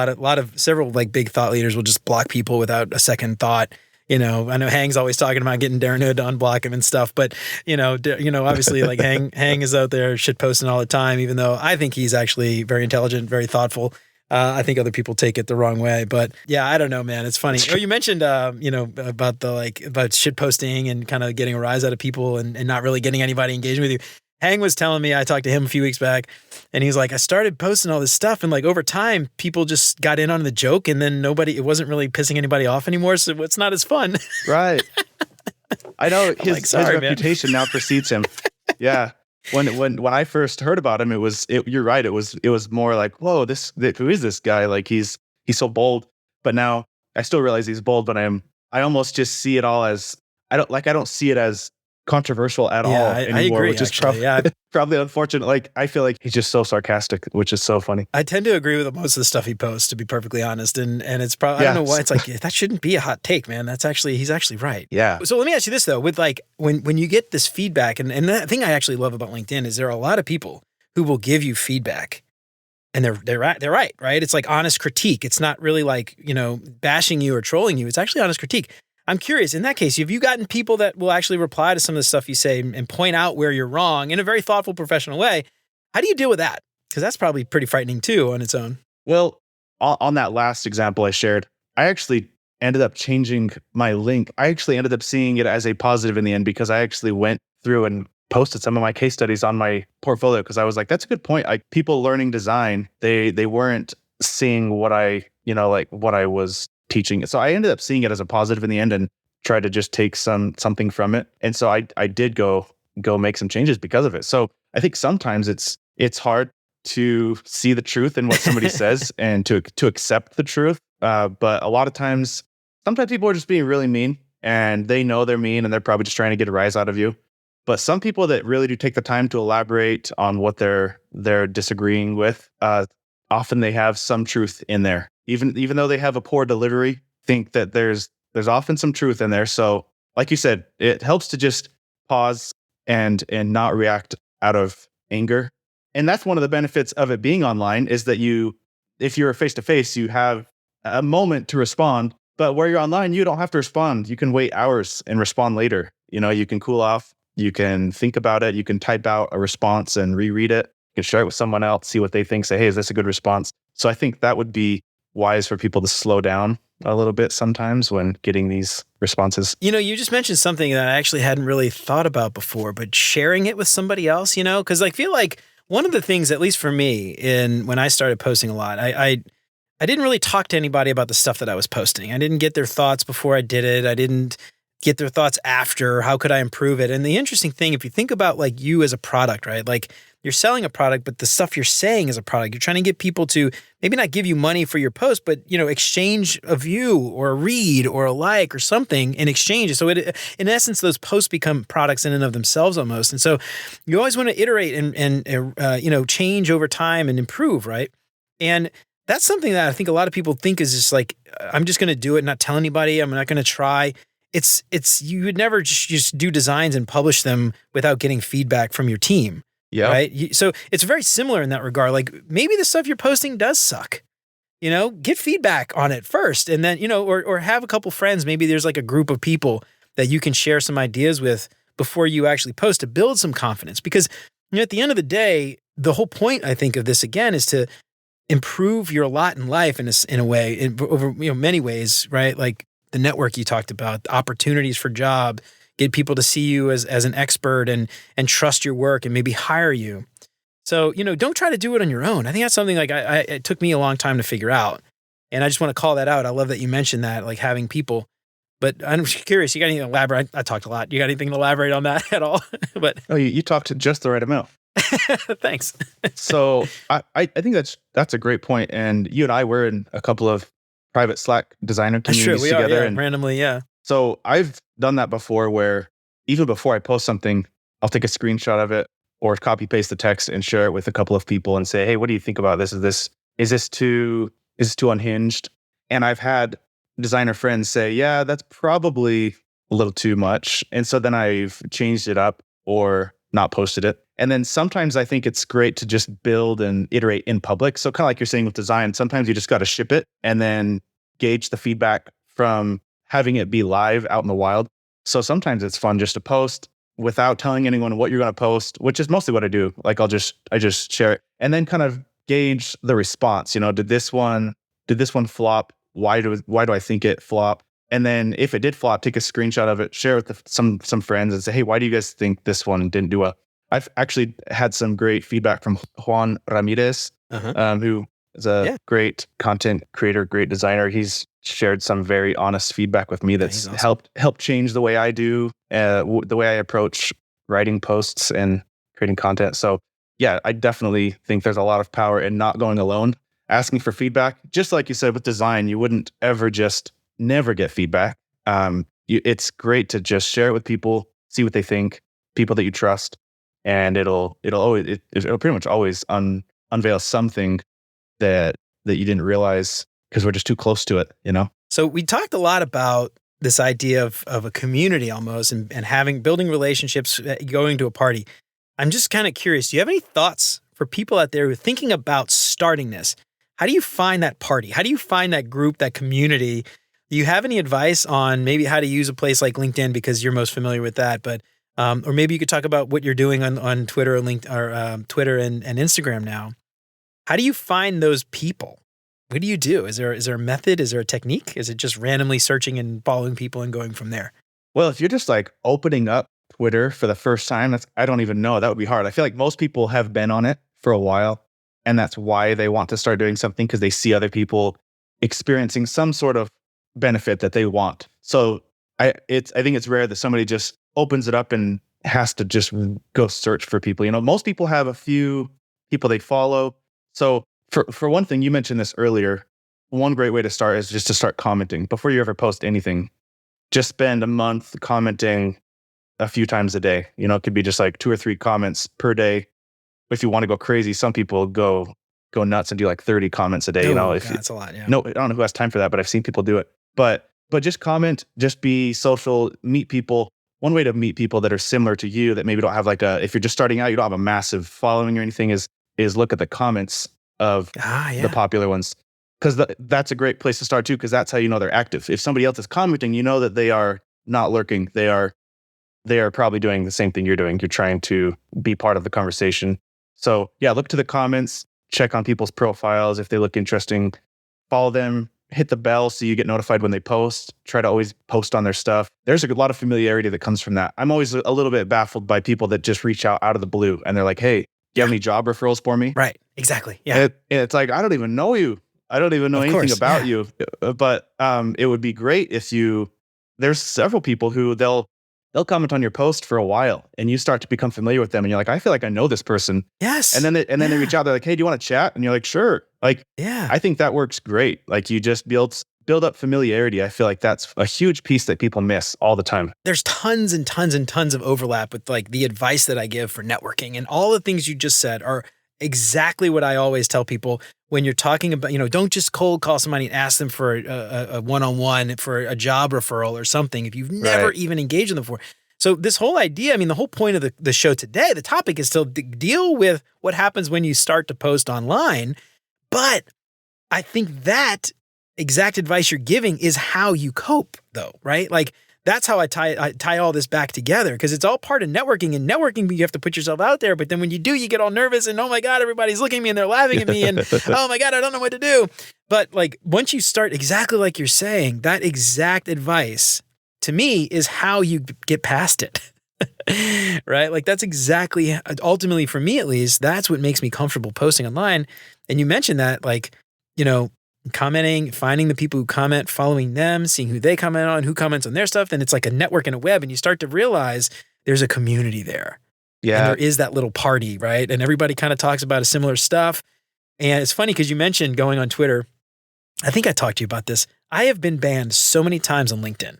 several like big thought leaders will just block people without a second thought. I know Hang's always talking about getting Darren Hood to unblock him and stuff, but obviously like Hang is out there shit posting all the time, even though I think he's actually very intelligent, very thoughtful. I think other people take it the wrong way, but yeah, I don't know, man. It's funny. Oh, you mentioned, about shit posting and kind of getting a rise out of people and not really getting anybody engaging with you. Hang was telling me, I talked to him a few weeks back, and he was like, I started posting all this stuff, and like over time, people just got in on the joke, and then it wasn't really pissing anybody off anymore, so it's not as fun. Right. I know his reputation now precedes him. Yeah. When I first heard about him, you're right. It was more like, whoa, who is this guy? Like he's so bold. But now I still realize he's bold, but I almost just see it all as, I don't see it as controversial at all anymore, I agree, which is probably unfortunate. Like I feel like he's just so sarcastic, which is so funny. I tend to agree with most of the stuff he posts, to be perfectly honest, and it's probably I don't know why it's like that shouldn't be a hot take, man. He's actually right. Yeah. So let me ask you this though, with like when you get this feedback, and the thing I actually love about LinkedIn is there are a lot of people who will give you feedback, and they're right. It's like honest critique. It's not really like bashing you or trolling you. It's actually honest critique. I'm curious, in that case, have you gotten people that will actually reply to some of the stuff you say and point out where you're wrong in a very thoughtful, professional way? How do you deal with that? Because that's probably pretty frightening too on its own. Well, on that last example I shared, I actually ended up changing my link. I actually ended up seeing it as a positive in the end because I actually went through and posted some of my case studies on my portfolio because I was like, that's a good point. Like people learning design, they weren't seeing what I was teaching. So I ended up seeing it as a positive in the end and tried to just take something from it. And so I did go make some changes because of it. So I think sometimes it's hard to see the truth in what somebody says and to accept the truth. But a lot of times, sometimes people are just being really mean and they know they're mean and they're probably just trying to get a rise out of you. But some people that really do take the time to elaborate on what they're disagreeing with, often they have some truth in there. Even though they have a poor delivery, think that there's often some truth in there. So like you said, it helps to just pause and not react out of anger. And that's one of the benefits of it being online is that if you're face to face, you have a moment to respond But where you're online, you don't have to respond. You can wait hours and respond later. You can cool off. You can think about it. You can type out a response and reread it. You can share it with someone else, see what they think, say, hey, is this a good response? So I think that would be wise for people to slow down a little bit sometimes when getting these responses. You just mentioned something that I actually hadn't really thought about before, but sharing it with somebody else, because I feel like one of the things, at least for me, when I started posting a lot, I didn't really talk to anybody about the stuff that I was posting. I didn't get their thoughts before I did it. I didn't get their thoughts after. How could I improve it? And the interesting thing, if you think about like you as a product, right? Like you're selling a product, but the stuff you're saying is a product. You're trying to get people to maybe not give you money for your post, but exchange a view or a read or a like or something in exchange. So in essence, those posts become products in and of themselves almost. And so you always want to iterate and change over time and improve, right? And that's something that I think a lot of people think is just like, I'm just going to do it, not tell anybody. I'm not going to try. You would never just do designs and publish them without getting feedback from your team. Yeah. Right. So it's very similar in that regard. Like maybe the stuff you're posting does suck, get feedback on it first. And then, or have a couple friends. Maybe there's like a group of people that you can share some ideas with before you actually post to build some confidence. Because at the end of the day, the whole point, I think, of this again is to improve your lot in life in a way, over many ways, right? Like the network you talked about, the opportunities for job, get people to see you as an expert and trust your work and maybe hire you. So, don't try to do it on your own. I think that's something like it took me a long time to figure out. And I just want to call that out. I love that you mentioned that, like having people. But I'm curious, you got anything to elaborate? I talked a lot. You got anything to elaborate on that at all? But you talked just the right amount. Thanks. So I think that's a great point. And you and I were in a couple of private Slack designer communities together. And randomly, yeah. So I've done that before where even before I post something, I'll take a screenshot of it or copy paste the text and share it with a couple of people and say, hey, what do you think about this? Is this too unhinged? And I've had designer friends say, yeah, that's probably a little too much. And so then I've changed it up or not posted it. And then sometimes I think it's great to just build and iterate in public. So kind of like you're saying with design, sometimes you just got to ship it and then gauge the feedback from having it be live out in the wild. So sometimes it's fun just to post without telling anyone what you're going to post, which is mostly what I do. Like I just share it and then kind of gauge the response. Did this one flop? Why do I think it flopped? And then if it did flop, take a screenshot of it, share it with some friends and say, hey, why do you guys think this one didn't do well? I've actually had some great feedback from Juan Ramirez, who is a great content creator, great designer. He's shared some very honest feedback with me that's awesome. helped change the way I do, the way I approach writing posts and creating content. So yeah, I definitely think there's a lot of power in not going alone, asking for feedback. Just like you said with design, you wouldn't ever just never get feedback. It's great to just share it with people, see what they think, people that you trust. And it'll pretty much always unveil something that you didn't realize because we're just too close to it, So we talked a lot about this idea of a community almost and building relationships, going to a party. I'm just kind of curious, do you have any thoughts for people out there who are thinking about starting this? How do you find that party? How do you find that group, that community? Do you have any advice on maybe how to use a place like LinkedIn because you're most familiar with that? But or maybe you could talk about what you're doing on Twitter or Twitter and Instagram now. How do you find those people? What do you do? Is there a method? Is there a technique? Is it just randomly searching and following people and going from there? Well, if you're just like opening up Twitter for the first time, I don't even know. That would be hard. I feel like most people have been on it for a while, and that's why they want to start doing something because they see other people experiencing some sort of benefit that they want. So I think it's rare that somebody just opens it up and has to just go search for people. Most people have a few people they follow. So for one thing, you mentioned this earlier, one great way to start is just to start commenting before you ever post anything. Just spend a month commenting a few times a day. It could be just like 2 or 3 comments per day. If you want to go crazy, some people go nuts and do like 30 comments a day. That's a lot. Yeah. No, I don't know who has time for that, but I've seen people do it. But just comment, just be social, meet people. One way to meet people that are similar to you that maybe don't have if you're just starting out, you don't have a massive following or anything is look at the comments of the popular ones. because that's a great place to start too, because that's how you know they're active. If somebody else is commenting, you know that they are not lurking. They are probably doing the same thing you're doing. You're trying to be part of the conversation. So yeah, look to the comments, check on people's profiles. If they look interesting, follow them, hit the bell so you get notified when they post. Try to always post on their stuff. There's a lot of familiarity that comes from that. I'm always a little bit baffled by people that just reach out of the blue and they're like, hey, do you have any job referrals for me? Right. Exactly. Yeah. And it's like, I don't even know you. I don't even know anything about you. But it would be great if there's several people who they'll comment on your post for a while and you start to become familiar with them and you're like, I feel like I know this person. Yes. And then they reach out, they're like, hey, do you want to chat? And you're like, sure. Like, yeah, I think that works great. Like you just build up familiarity. I feel like that's a huge piece that people miss all the time. There's tons and tons and tons of overlap with like the advice that I give for networking, and all the things you just said are exactly what I always tell people when you're talking about, don't just cold call somebody and ask them for a one-on-one for a job referral or something if you've never even engaged with them before. So this whole idea, the whole point of the show today, the topic is to deal with what happens when you start to post online. But I think that exact advice you're giving is how you cope though, right? Like that's how I tie all this back together, because it's all part of networking. And networking, you have to put yourself out there. But then when you do, you get all nervous and, oh my God, everybody's looking at me and they're laughing at me. And oh my God, I don't know what to do. But like once you start exactly like you're saying, that exact advice to me is how you get past it. Right? Like that's exactly, ultimately for me at least, that's what makes me comfortable posting online. And you mentioned that, like, commenting, finding the people who comment, following them, seeing who they comment on, who comments on their stuff. Then it's like a network and a web, and you start to realize there's a community there. Yeah. And there is that little party, right? And everybody kind of talks about a similar stuff. And it's funny because you mentioned going on Twitter. I think I talked to you about this. I have been banned so many times on LinkedIn.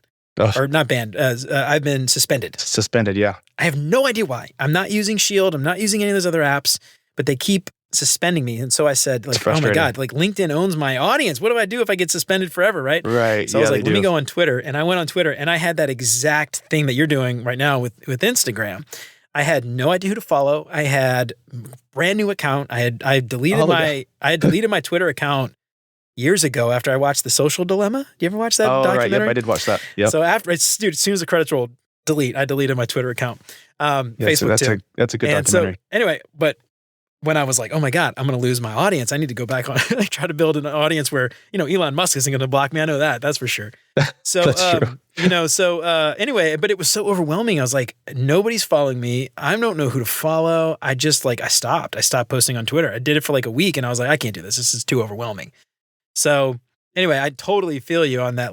Or not banned, I've been suspended. Suspended, yeah. I have no idea why. I'm not using Shield. I'm not using any of those other apps, but they keep suspending me. And so I said, like, oh my God, like LinkedIn owns my audience. What do I do if I get suspended forever, right? Right. So I was like, let me go on Twitter. And I went on Twitter and I had that exact thing that you're doing right now with Instagram. I had no idea who to follow. I had a brand new account. I had deleted my Twitter account years ago after I watched The Social Dilemma. Do you ever watch that documentary? Right. Yep, I did watch that. Yep. So as soon as the credits rolled, I deleted my Twitter account. Facebook too. That's a good documentary. So anyway, but when I was like, oh my God, I'm going to lose my audience. I need to go back on, like try to build an audience where, Elon Musk isn't going to block me. I know that's for sure. So, that's true. Anyway, but it was so overwhelming. I was like, nobody's following me. I don't know who to follow. I just I stopped posting on Twitter. I did it for like a week and I was like, I can't do this. This is too overwhelming. So anyway, I totally feel you on that,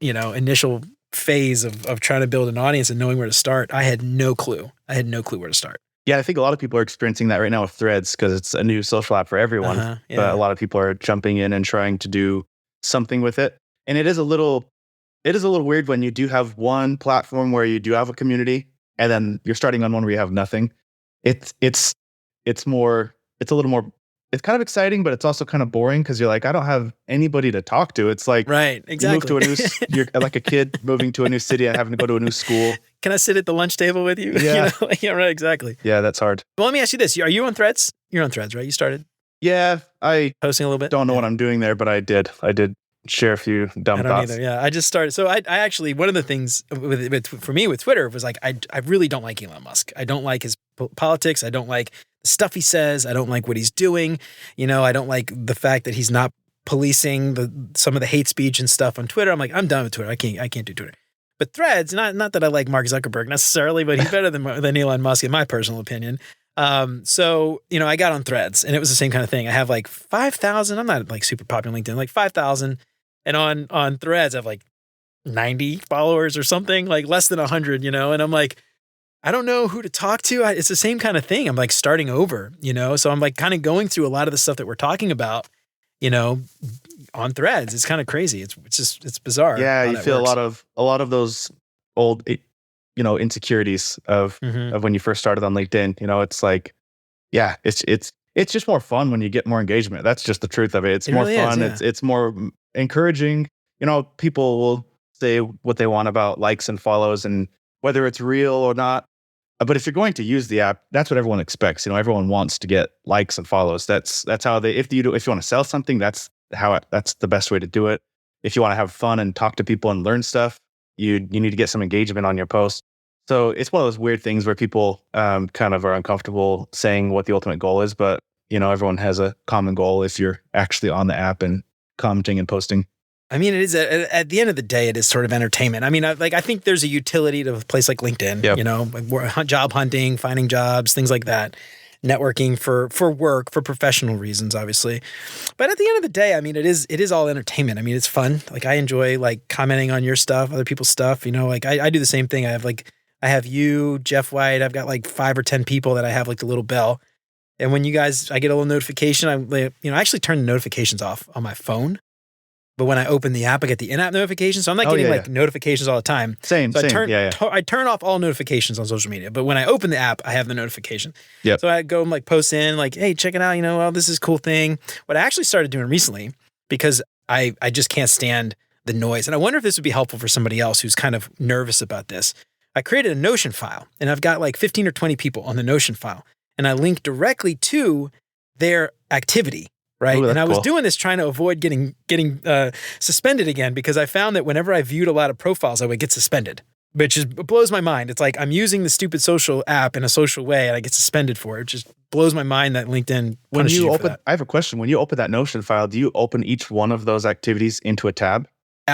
initial phase of trying to build an audience and knowing where to start. I had no clue where to start. Yeah, I think a lot of people are experiencing that right now with Threads because it's a new social app for everyone. Yeah. But a lot of people are jumping in and trying to do something with it. And it is a little weird when you do have one platform where you do have a community and then you're starting on one where you have nothing. It's kind of exciting, but it's also kind of boring because you're like, I don't have anybody to talk to. It's like, right, exactly. You're like a kid moving to a new city and having to go to a new school. Can I sit at the lunch table with you? Yeah. Yeah, right, exactly. Yeah, that's hard. Well, let me ask you this. Are you on Threads? You're on Threads, right? You started? Yeah, I posting a little bit. Don't know what I'm doing there, but I did share a few dumb thoughts. I don't either. Yeah, I just started. So I actually, one of the things for me with Twitter was like, I really don't like Elon Musk. I don't like his politics. I don't like the stuff he says. I don't like what he's doing. I don't like the fact that he's not policing some of the hate speech and stuff on Twitter. I'm like, I'm done with Twitter. I can't do Twitter. But Threads, not that I like Mark Zuckerberg necessarily, but he's better than Elon Musk in my personal opinion. So I got on Threads and it was the same kind of thing. I have like 5,000. I'm not like super popular on LinkedIn, like 5,000. And on Threads, I have like 90 followers or something, like less than 100, and I'm like, I don't know who to talk to. It's the same kind of thing. I'm like starting over, so I'm like kind of going through a lot of the stuff that we're talking about, on Threads. It's kind of crazy. It's bizarre. Yeah, you feel works. a lot of those old, insecurities of when you first started on LinkedIn. It's like, yeah, it's just more fun when you get more engagement. That's just the truth of it. It's more really fun. It's more encouraging. People will say what they want about likes and follows and whether it's real or not. But if you're going to use the app, that's what everyone expects. Everyone wants to get likes and follows. That's how if you want to sell something, that's that's the best way to do it. If you want to have fun and talk to people and learn stuff, you need to get some engagement on your post. So it's one of those weird things where people kind of are uncomfortable saying what the ultimate goal is, but everyone has a common goal if you're actually on the app and commenting and posting. I mean, it is at the end of the day, it is sort of entertainment. I mean, I think there's a utility to a place like LinkedIn, like job hunting, finding jobs, things like that, networking for work, for professional reasons, obviously. But at the end of the day, I mean, it is all entertainment. I mean, it's fun. Like I enjoy like commenting on your stuff, other people's stuff, like I do the same thing. I have you, Jeff White. I've got like 5 or 10 people that I have like the little bell. And when I get a little notification, I actually turn the notifications off on my phone. But when I open the app, I get the in-app notifications. So I'm not getting notifications all the time. Same. I turn off all notifications on social media. But when I open the app, I have the notification. Yep. So I go and like post in like, hey, check it out. This is a cool thing. What I actually started doing recently, because I just can't stand the noise. And I wonder if this would be helpful for somebody else who's kind of nervous about this. I created a Notion file, and I've got like 15 or 20 people on the Notion file. And I link directly to their activity. Right. Ooh, and I was cool. doing this trying to avoid getting suspended again, because I found that whenever I viewed a lot of profiles, I would get suspended, which blows my mind. It's like I'm using the stupid social app in a social way and I get suspended for it. It just blows my mind that LinkedIn punishes you for that. I have a question. When you open that Notion file, do you open each one of those activities into a tab?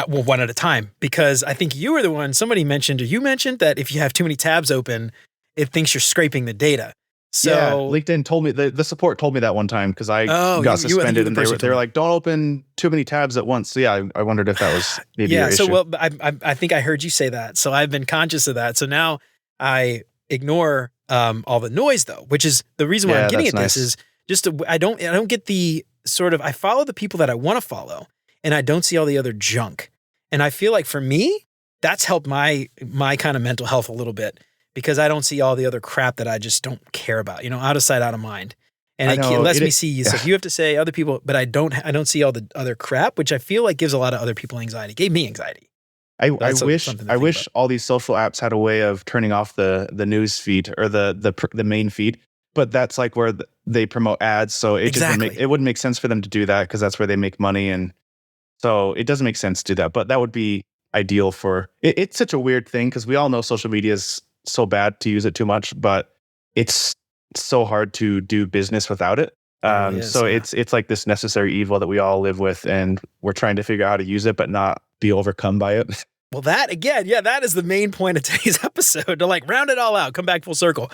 One at a time, because I think you were the one, somebody mentioned, or you mentioned that if you have too many tabs open, it thinks you're scraping the data. So yeah, LinkedIn told me, the support told me that one time because I got suspended and they were like, don't open too many tabs at once. So yeah, I wondered if that was maybe your issue. So I think I heard you say that. So I've been conscious of that. So now I ignore all the noise though, which is the reason why I'm getting at this is just I don't get the sort of, I follow the people that I want to follow and I don't see all the other junk. And I feel like for me, that's helped my kind of mental health a little bit. Because I don't see all the other crap that I just don't care about, out of sight, out of mind. And it lets me see, so you have to say other people, but I don't see all the other crap, which I feel like gives a lot of other people anxiety. Gave me anxiety. I wish all these social apps had a way of turning off the news feed or the main feed, but that's like where they promote ads. So it wouldn't make sense for them to do that because that's where they make money. And so it doesn't make sense to do that, but that would be ideal for it. It's such a weird thing because we all know social media is so bad to use it too much, but it's so hard to do business without it. It's like this necessary evil that we all live with, and we're trying to figure out how to use it, but not be overcome by it. Well, that again, that is the main point of today's episode, to like round it all out, come back full circle.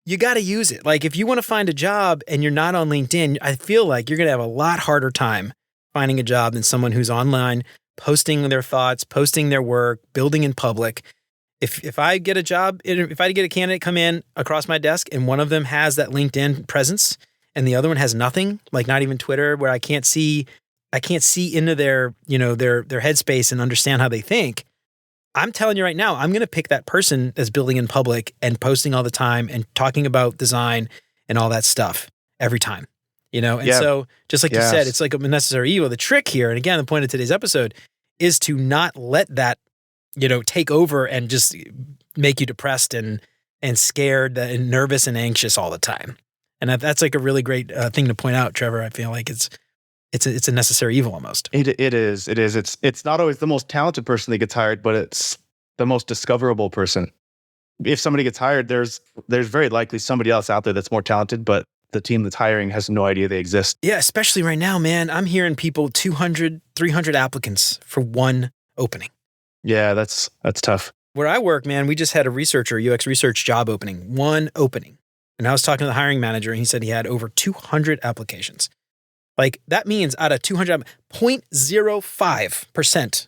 You got to use it. Like if you want to find a job and you're not on LinkedIn, I feel like you're going to have a lot harder time finding a job than someone who's online, posting their thoughts, posting their work, building in public. If I get a job, if I get a candidate come in across my desk and one of them has that LinkedIn presence and the other one has nothing, like not even Twitter, where I can't see into their headspace and understand how they think, I'm telling you right now, I'm going to pick that person that's building in public and posting all the time and talking about design and all that stuff every time, So just like you said, it's like a necessary evil. The trick here, and again, the point of today's episode is to not let that take over and just make you depressed and scared and nervous and anxious all the time. And that's like a really great thing to point out, Trevor. I feel like it's a necessary evil almost. It is. It's not always the most talented person that gets hired, but it's the most discoverable person. If somebody gets hired, there's very likely somebody else out there that's more talented, but the team that's hiring has no idea they exist. Yeah, especially right now, man. I'm hearing people 200, 300 applicants for one opening. Yeah, that's tough. Where I work, man, we just had a UX research job opening, one opening. And I was talking to the hiring manager and he said he had over 200 applications. Like that means out of 200, 0.05%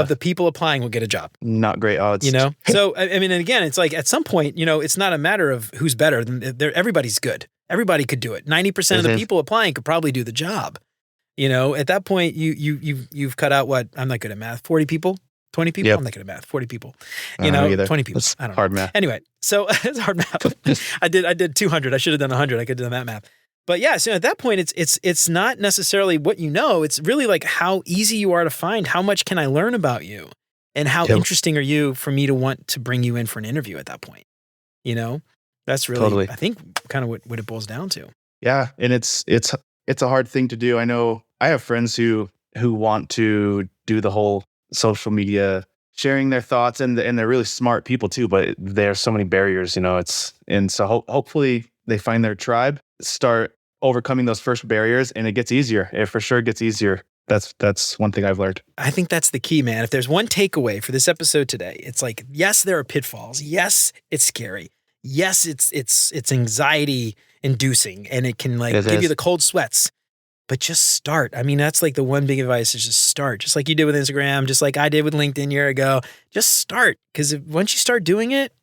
of the people applying will get a job. Not great odds. So, I mean, and again, it's like at some point, it's not a matter of who's better. Everybody's good. Everybody could do it. 90% of the people applying could probably do the job. At that point, you've cut out what? I'm not good at math. 40 people? 20 people? Yep. I'm not good at math. 40 people. 20 people. That's I don't know. Hard math. Anyway, so it's hard math. I did 200. I should have done 100. I could have done that math. But yeah, so at that point, it's not necessarily what you know. It's really like how easy you are to find. How much can I learn about you? And how interesting are you for me to want to bring you in for an interview at that point? That's really, I think, kind of what it boils down to. Yeah, and it's a hard thing to do. I know I have friends who want to do the whole social media sharing their thoughts, and they're really smart people too, but there's so many barriers, so hopefully they find their tribe, start overcoming those first barriers, and it gets easier. It for sure gets easier. That's one thing I've learned. I think that's the key, man. If there's one takeaway for this episode today, it's like, yes, there are pitfalls. Yes, it's scary. Yes, it's anxiety inducing, and it can give you the cold sweats. But just start. I mean, that's like the one big advice is just start. Just like you did with Instagram, just like I did with LinkedIn a year ago. Just start. Because once you start doing it,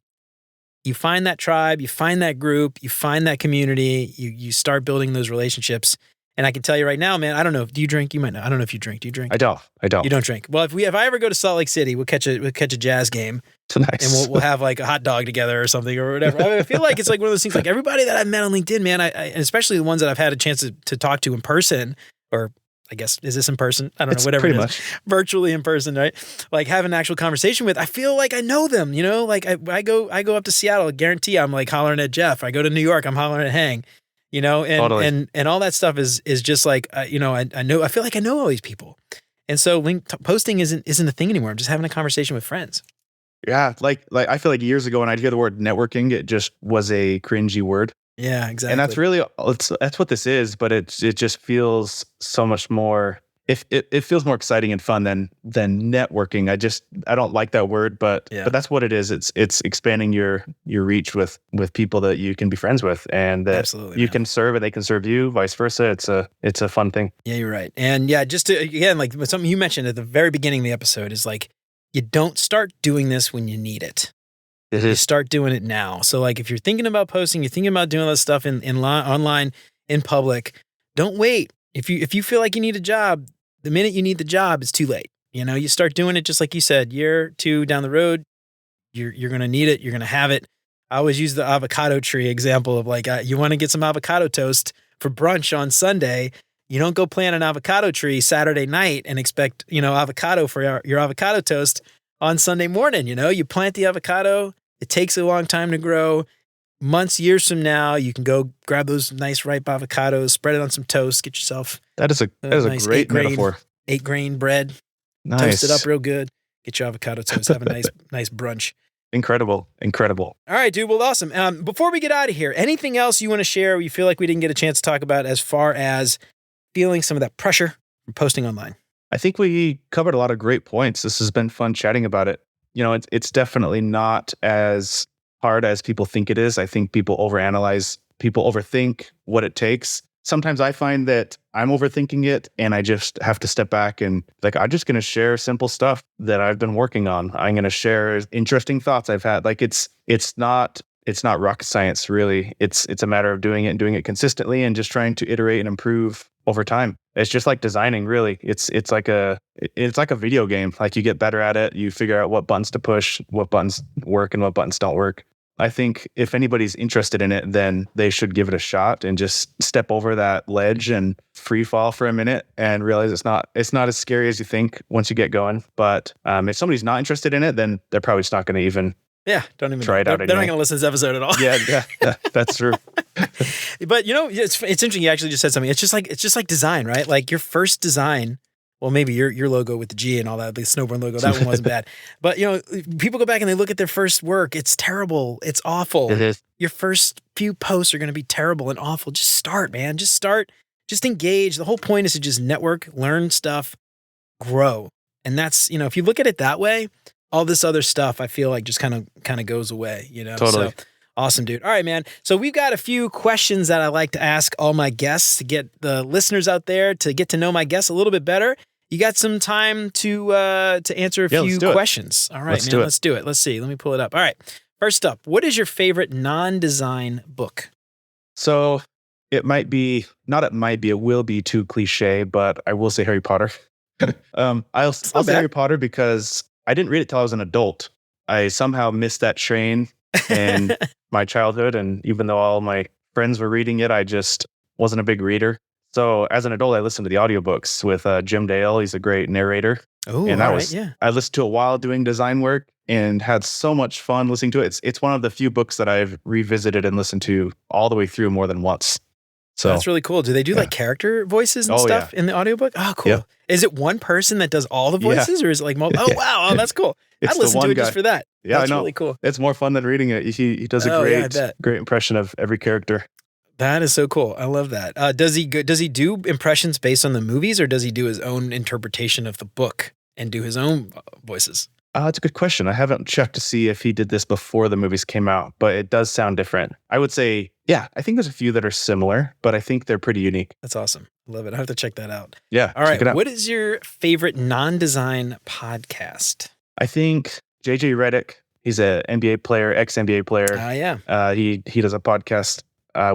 you find that tribe, you find that group, you find that community, you start building those relationships. And I can tell you right now, man, I don't know. Do you drink? You might know. I don't know if you drink. Do you drink? I don't. You don't drink. Well, if I ever go to Salt Lake City, we'll catch a jazz game. Nice. And we'll have like a hot dog together or something or whatever. I feel like it's like one of those things, like everybody that I've met on LinkedIn, man, and especially the ones that I've had a chance to talk to in person, or I guess, is this in person? I don't know, whatever it is. Much. Virtually in person, right? Like have an actual conversation with, I feel like I know them, like I go up to Seattle, I guarantee I'm like hollering at Jeff. I go to New York, I'm hollering at Hang. And totally. and all that stuff is just like, I feel like I know all these people. And so posting isn't a thing anymore. I'm just having a conversation with friends. Yeah. Like I feel like years ago when I'd hear the word networking, it just was a cringy word. Yeah, exactly. And that's really, that's what this is, but it just feels so much more, it feels more exciting and fun than networking. I don't like that word, but that's what it is. It's expanding your reach with people that you can be friends with, and that you can serve and they can serve you, vice versa. It's a fun thing. Yeah, you're right. And yeah, just to, again, like something you mentioned at the very beginning of the episode is like, you don't start doing this when you need it. You start doing it now. So like if you're thinking about posting, you're thinking about doing all this stuff online, in public, don't wait. If you feel like you need a job, the minute you need the job, it's too late. You start doing it just like you said, year 2 down the road, you're going to need it. You're going to have it. I always use the avocado tree example of like, you want to get some avocado toast for brunch on Sunday. You don't go plant an avocado tree Saturday night and expect, avocado for your avocado toast on Sunday morning. You plant the avocado. It takes a long time to grow. Months, years from now, you can go grab those nice ripe avocados, spread it on some toast, get yourself. That is a nice great metaphor. 8-grain bread. Nice. Toast it up real good. Get your avocado toast. Have a nice brunch. Incredible. All right, dude. Well, awesome. Before we get out of here, anything else you want to share you feel like we didn't get a chance to talk about as far as feeling some of that pressure from posting online? I think we covered a lot of great points. This has been fun chatting about it. It's definitely not as hard as people think it is. I think people overanalyze, people overthink what it takes. Sometimes I find that I'm overthinking it, and I just have to step back and I'm just going to share simple stuff that I've been working on. I'm going to share interesting thoughts I've had. Like it's not rocket science, really. It's a matter of doing it and doing it consistently and just trying to iterate and improve over time. It's just like designing, really. It's like a video game. Like you get better at it, you figure out what buttons to push, what buttons work and what buttons don't work. I think if anybody's interested in it, then they should give it a shot and just step over that ledge and free fall for a minute and realize it's not as scary as you think once you get going. But if somebody's not interested in it, then they're probably just not going to even don't even try it out. They're not going to listen to this episode at all. Yeah, that's true. But it's interesting. You actually just said something. It's just like design, right? Like your first design. Well, maybe your logo with the G and all that, the snowboard logo, that one wasn't bad. But people go back and they look at their first work. It's terrible. It's awful. It is. Your first few posts are going to be terrible and awful. Just start, man. Just start. Just engage. The whole point is to just network, learn stuff, grow. And that's, if you look at it that way, all this other stuff, I feel like just kind of goes away, Totally. So, awesome, dude. All right, man. So we've got a few questions that I like to ask all my guests to get the listeners out there to get to know my guests a little bit better. You got some time to answer a few questions. All right, let's do it. Let's see. Let me pull it up. All right. First up, what is your favorite non-design book? So it will be too cliche, but I will say Harry Potter. I'll say Harry Potter because I didn't read it till I was an adult. I somehow missed that train in my childhood. And even though all my friends were reading it, I just wasn't a big reader. So as an adult, I listened to the audiobooks with Jim Dale. He's a great narrator. Oh, and I listened to it while doing design work and had so much fun listening to it. It's one of the few books that I've revisited and listened to all the way through more than once. So that's really cool. Do they do like character voices and stuff in the audiobook? Oh, cool. Yeah. Is it one person that does all the voices or is it like multiple? Oh, wow. Oh, that's cool. I'd listen to it just for that. Yeah, that's I know. Really cool. It's more fun than reading it. He does a great impression of every character. That is so cool. I love that. Does he do impressions based on the movies or does he do his own interpretation of the book and do his own voices? That's a good question. I haven't checked to see if he did this before the movies came out, but it does sound different. I would say, yeah, I think there's a few that are similar, but I think they're pretty unique. That's awesome. Love it. I have to check that out. Yeah. All right. What is your favorite non-design podcast? I think JJ Redick. He's an NBA player, ex-NBA player. Yeah. He does a podcast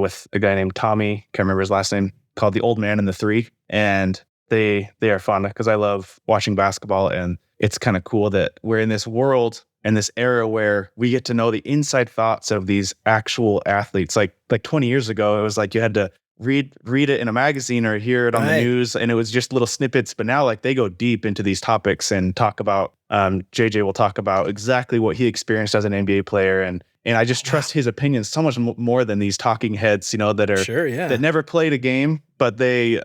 with a guy named Tommy, can't remember his last name, called The Old Man and the Three. And they are fun because I love watching basketball, and it's kind of cool that we're in this world and this era where we get to know the inside thoughts of these actual athletes. Like 20 years ago, it was like you had to read it in a magazine or hear it on the news, and it was just little snippets. But now, like, they go deep into these topics and talk about. JJ will talk about exactly what he experienced as an NBA player, and I just trust his opinions so much more than these talking heads, that are that never played a game, but they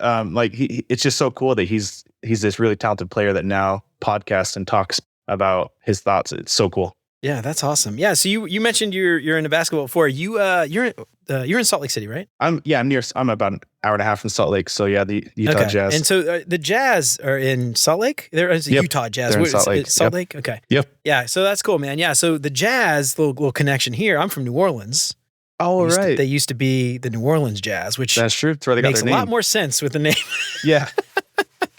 it's just so cool that he's this really talented player that now podcasts and talks about his thoughts. It's so cool. Yeah, that's awesome. Yeah, so you mentioned you're into basketball before. You're in Salt Lake City, right? I'm about an hour and a half from Salt Lake. So yeah, the Utah Jazz. And so the Jazz are in Salt Lake. They're Utah Jazz. They're in Salt Lake. Salt Lake. Okay. Yep. Yeah. So that's cool, man. Yeah. So the Jazz, little connection here. I'm from New Orleans. Oh, right. They used to be the New Orleans Jazz, which that's true. That's where they got makes their name. A lot more sense with the name. Yeah.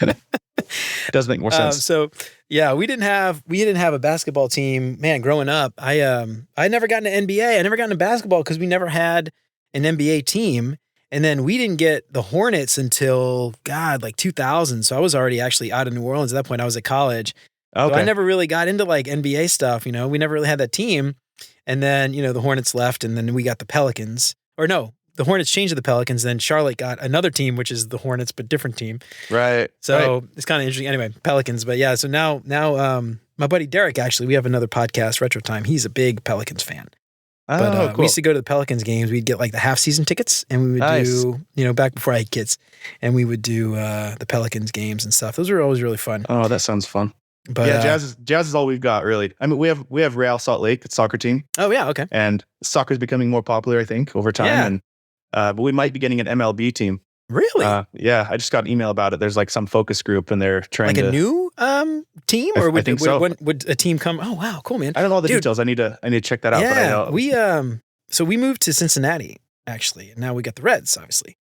It does make more sense. So yeah, we didn't have a basketball team, man. Growing up, I never got into NBA. I never got into basketball because we never had an NBA team. And then we didn't get the Hornets until like 2000. So I was already actually out of New Orleans at that point. I was at college. Okay. So I never really got into like NBA stuff. We never really had that team. And then the Hornets left, and then we got the Pelicans. Or no, the Hornets changed to the Pelicans. Then Charlotte got another team, which is the Hornets, but different team. Right. So It's kind of interesting. Anyway, Pelicans. But yeah, so now my buddy Derek, actually, we have another podcast, Retro Time. He's a big Pelicans fan. But cool. We used to go to the Pelicans games. We'd get like the half season tickets, and we would do, back before I had kids, and we would do the Pelicans games and stuff. Those were always really fun. Oh, that sounds fun. But yeah, Jazz is all we've got, really. I mean, we have Real Salt Lake, it's a soccer team. Oh yeah, okay. And soccer is becoming more popular, I think, over time. Yeah. And but we might be getting an MLB team. Really? Yeah, I just got an email about it. There's like some focus group, and they're trying like a new team, or I think so. Would a team come? Oh wow, cool, man. I don't know all the details. I need to check that out. Yeah, but I know we moved to Cincinnati actually, and now we got the Reds, obviously,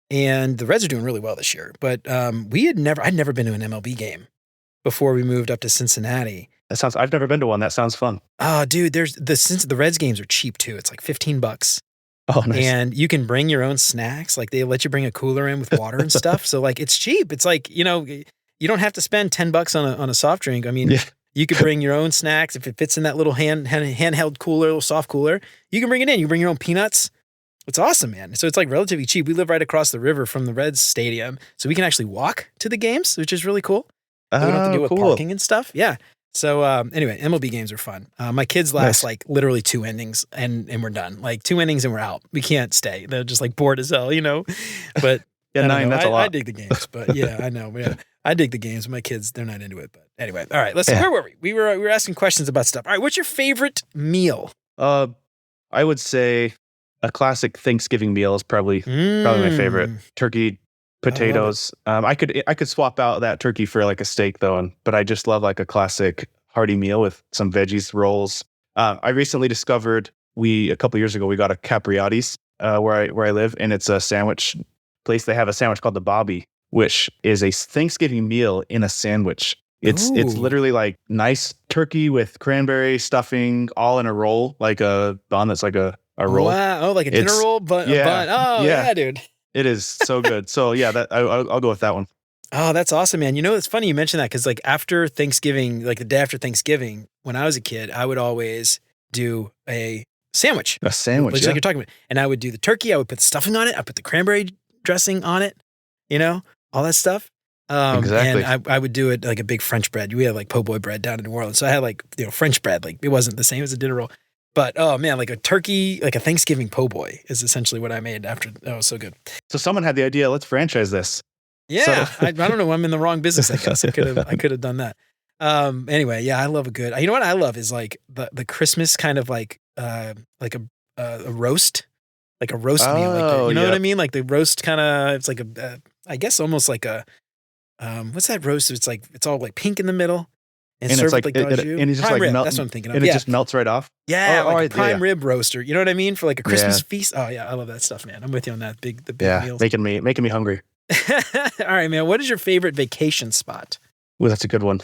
and the Reds are doing really well this year. But I'd never been to an MLB game before we moved up to Cincinnati. I've never been to one. That sounds fun. Oh, dude, since the Reds games are cheap too. It's like $15. Oh, nice. And you can bring your own snacks. Like they let you bring a cooler in with water and stuff. So like it's cheap. It's like, you don't have to spend $10 on a soft drink. I mean, you could bring your own snacks if it fits in that little handheld cooler, little soft cooler. You can bring it in. You bring your own peanuts. It's awesome, man. So it's like relatively cheap. We live right across the river from the Reds stadium, so we can actually walk to the games, which is really cool. We don't have to deal with parking and stuff. Yeah. So anyway, MLB games are fun. My kids last like literally 2 innings and we're done. Like 2 innings and we're out. We can't stay. They're just like bored as hell, But yeah, 9, that's a lot. I dig the games, but yeah, I know. Yeah, I dig the games. My kids, they're not into it. But anyway, all right. Where were we? We were asking questions about stuff. All right, what's your favorite meal? I would say a classic Thanksgiving meal is probably my favorite. Turkey, potatoes. I could swap out that turkey for like a steak though, but I just love like a classic hearty meal with some veggies, rolls. I recently discovered a couple years ago we got a Capriati's where I live, and it's a sandwich place. They have a sandwich called the Bobby, which is a Thanksgiving meal in a sandwich. It's literally like nice turkey with cranberry stuffing all in a roll, like a bun that's like a roll. Wow, like a dinner roll, but a bun. Oh yeah, dude. It is so good. So yeah, I'll go with that one. Oh, that's awesome, man. It's funny you mentioned that because like after Thanksgiving, like the day after Thanksgiving, when I was a kid, I would always do a sandwich. A sandwich, like you're talking about. And I would do the turkey. I would put the stuffing on it. I put the cranberry dressing on it. All that stuff. Exactly. And I would do it like a big French bread. We had like po' boy bread down in New Orleans, so I had like French bread. Like it wasn't the same as a dinner roll. But oh man, like a turkey, like a Thanksgiving po' boy is essentially what I made after. Oh, it was so good. So someone had the idea, let's franchise this. Yeah, so. I don't know. I'm in the wrong business, I guess. I could have done that. Anyway, yeah, I love a good. You know what I love is like the Christmas kind of like a roast, like a roast meal. Like you know what I mean? Like the roast kind of. It's like I guess almost like a what's that roast? It's all like pink in the middle. And served it's like, with like and it's just prime like rib. That's what I'm thinking of. And it just melts right off. Yeah, like a prime rib roaster. You know what I mean? For like a Christmas feast. Oh yeah, I love that stuff, man. I'm with you on that. The big meals. making me hungry. All right, man. What is your favorite vacation spot? Well, that's a good one.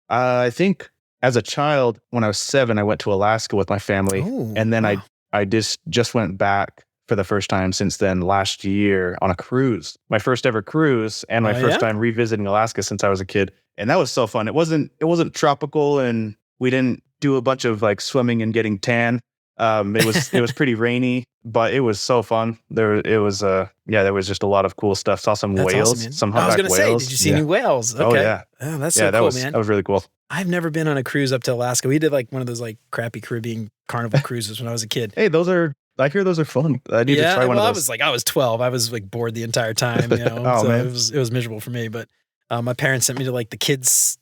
I think as a child, when I was 7, I went to Alaska with my family, and then I just went back for the first time since then last year on a cruise. My first ever cruise, and my first time revisiting Alaska since I was a kid. And that was so fun. It wasn't tropical, and we didn't do a bunch of like swimming and getting tan. It was pretty rainy, but it was so fun. There was just a lot of cool stuff. Saw some whales, awesome, some humpback whales. Say, did you see any whales? Okay. Oh yeah. Oh, that's so cool, man. That was really cool. I've never been on a cruise up to Alaska. We did like one of those like crappy Caribbean carnival cruises when I was a kid. Hey, I hear those are fun. I need to try one of those. I was 12. I was like bored the entire time, you know. Man. It was miserable for me. But my parents sent me to like the kids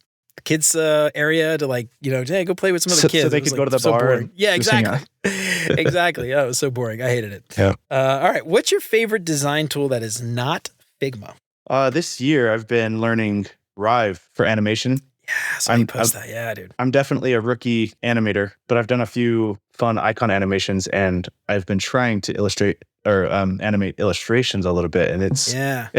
area to like, you know, hey, go play with some other kids. So they could go to the bar. Yeah, exactly. Exactly. Yeah, it was so boring. I hated it. Yeah. All right. What's your favorite design tool that is not Figma? This year I've been learning Rive for animation. Yeah, so you post that. Yeah, dude. I'm definitely a rookie animator, but I've done a few fun icon animations, and I've been trying to illustrate or animate illustrations a little bit, and it's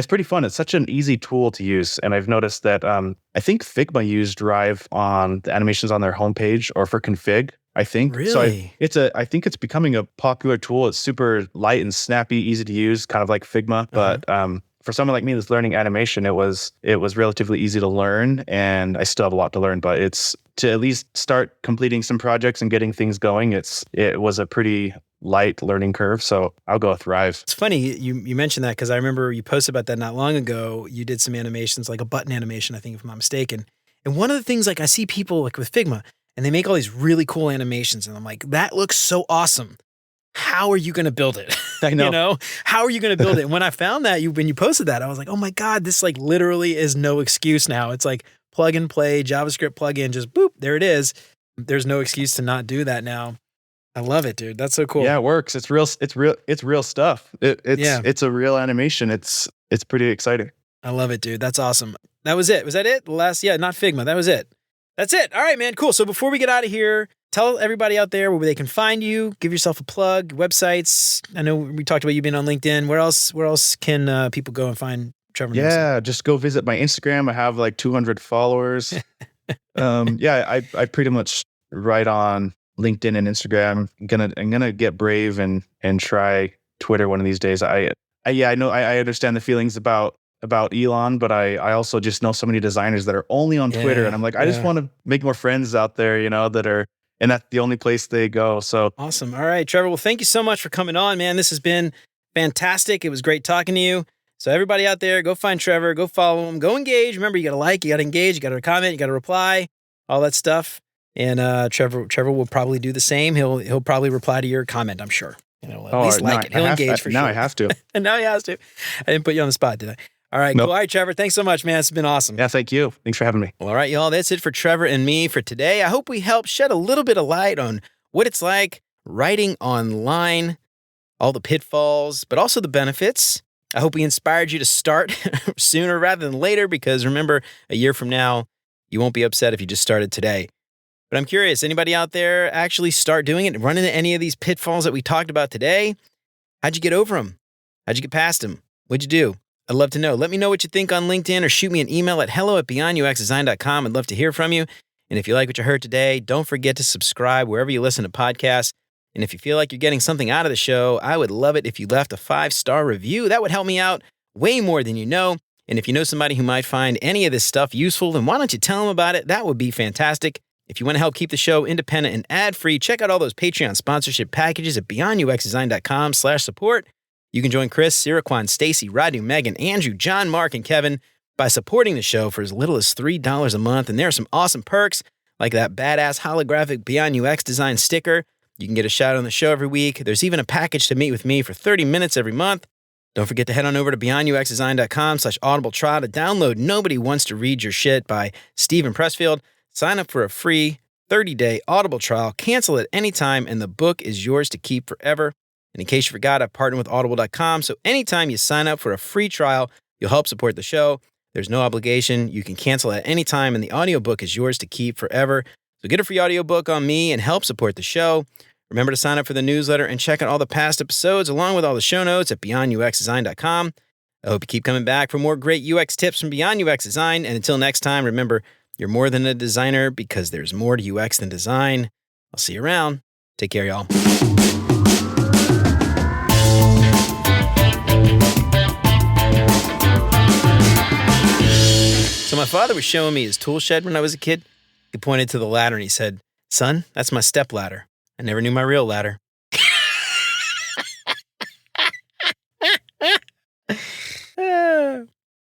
pretty fun. It's such an easy tool to use, and I've noticed that I think Figma used Rive on the animations on their homepage or for config. I think really. So I think it's becoming a popular tool. It's super light and snappy, easy to use, kind of like Figma, but for someone like me that's learning animation, it was relatively easy to learn, and I still have a lot to learn, but it's to at least start completing some projects and getting things going. It was a pretty light learning curve, so I'll go with Rive. It's funny you mentioned that because I remember you posted about that not long ago. You did some animations, like a button animation, I think, if I'm not mistaken. And one of the things, like I see people like with Figma, and they make all these really cool animations, and I'm like, that looks so awesome. How are you going to build it? I know. You know, how are you going to build it? And when I found that, when you posted that, I was like, oh my God, this like literally is no excuse now. It's like plug and play, JavaScript plugin, just boop, there it is. There's no excuse to not do that now. I love it, dude. That's so cool. Yeah, it works. It's real stuff. It's a real animation. It's pretty exciting. I love it, dude. That's awesome. That was it. Was that it? The last, not Figma. That was it. That's it. All right, man. Cool. So before we get out of here, tell everybody out there where they can find you. Give yourself a plug, websites. I know we talked about you being on LinkedIn. Where else can people go and find Trevor Nielson? Yeah, just go visit my Instagram. I have like 200 followers. I pretty much write on LinkedIn and Instagram. I'm gonna get brave and try Twitter one of these days. I know I understand the feelings about Elon, but I also just know so many designers that are only on Twitter, and I'm like, I just want to make more friends out there, you know, and that's the only place they go. So awesome. All right, Trevor. Well, thank you so much for coming on, man. This has been fantastic. It was great talking to you. So everybody out there, go find Trevor, go follow him, go engage. Remember, you got to like, you got to engage, you got to comment, you got to reply, all that stuff. And Trevor will probably do the same. He'll probably reply to your comment, I'm sure. You know, at least like it. He'll engage for sure. Now I have to. And now he has to. I didn't put you on the spot, did I? All right, nope. Cool. All right, Trevor, thanks so much, man. It's been awesome. Yeah, thank you. Thanks for having me. Well, all right, y'all. That's it for Trevor and me for today. I hope we helped shed a little bit of light on what it's like writing online, all the pitfalls, but also the benefits. I hope we inspired you to start sooner rather than later, because remember, a year from now, you won't be upset if you just started today. But I'm curious, anybody out there actually start doing it and run into any of these pitfalls that we talked about today? How'd you get over them? How'd you get past them? What'd you do? I'd love to know. Let me know what you think on LinkedIn, or shoot me an email at hello@beyonduxdesign.com. I'd love to hear from you. And if you like what you heard today, don't forget to subscribe wherever you listen to podcasts. And if you feel like you're getting something out of the show, I would love it if you left a 5-star review. That would help me out way more than you know. And if you know somebody who might find any of this stuff useful, then why don't you tell them about it? That would be fantastic. If you want to help keep the show independent and ad-free, check out all those Patreon sponsorship packages at beyonduxdesign.com/support. You can join Chris, Siraquan, Stacy, Radu, Megan, Andrew, John, Mark, and Kevin by supporting the show for as little as $3 a month. And there are some awesome perks, like that badass holographic Beyond UX Design sticker. You can get a shout out on the show every week. There's even a package to meet with me for 30 minutes every month. Don't forget to head on over to beyonduxdesign.com/audible trial to download Nobody Wants to Read Your Shit by Stephen Pressfield. Sign up for a free 30-day Audible trial. Cancel at any time, and the book is yours to keep forever. And in case you forgot, I've partnered with audible.com, so anytime you sign up for a free trial, you'll help support the show. There's no obligation. You can cancel at any time, and the audiobook is yours to keep forever. So get a free audiobook on me and help support the show. Remember to sign up for the newsletter and check out all the past episodes along with all the show notes at beyonduxdesign.com. I hope you keep coming back for more great UX tips from Beyond UX Design. And until next time, remember, you're more than a designer because there's more to UX than design. I'll see you around. Take care, y'all. So my father was showing me his tool shed when I was a kid. He pointed to the ladder and he said, "Son, that's my step ladder. I never knew my real ladder."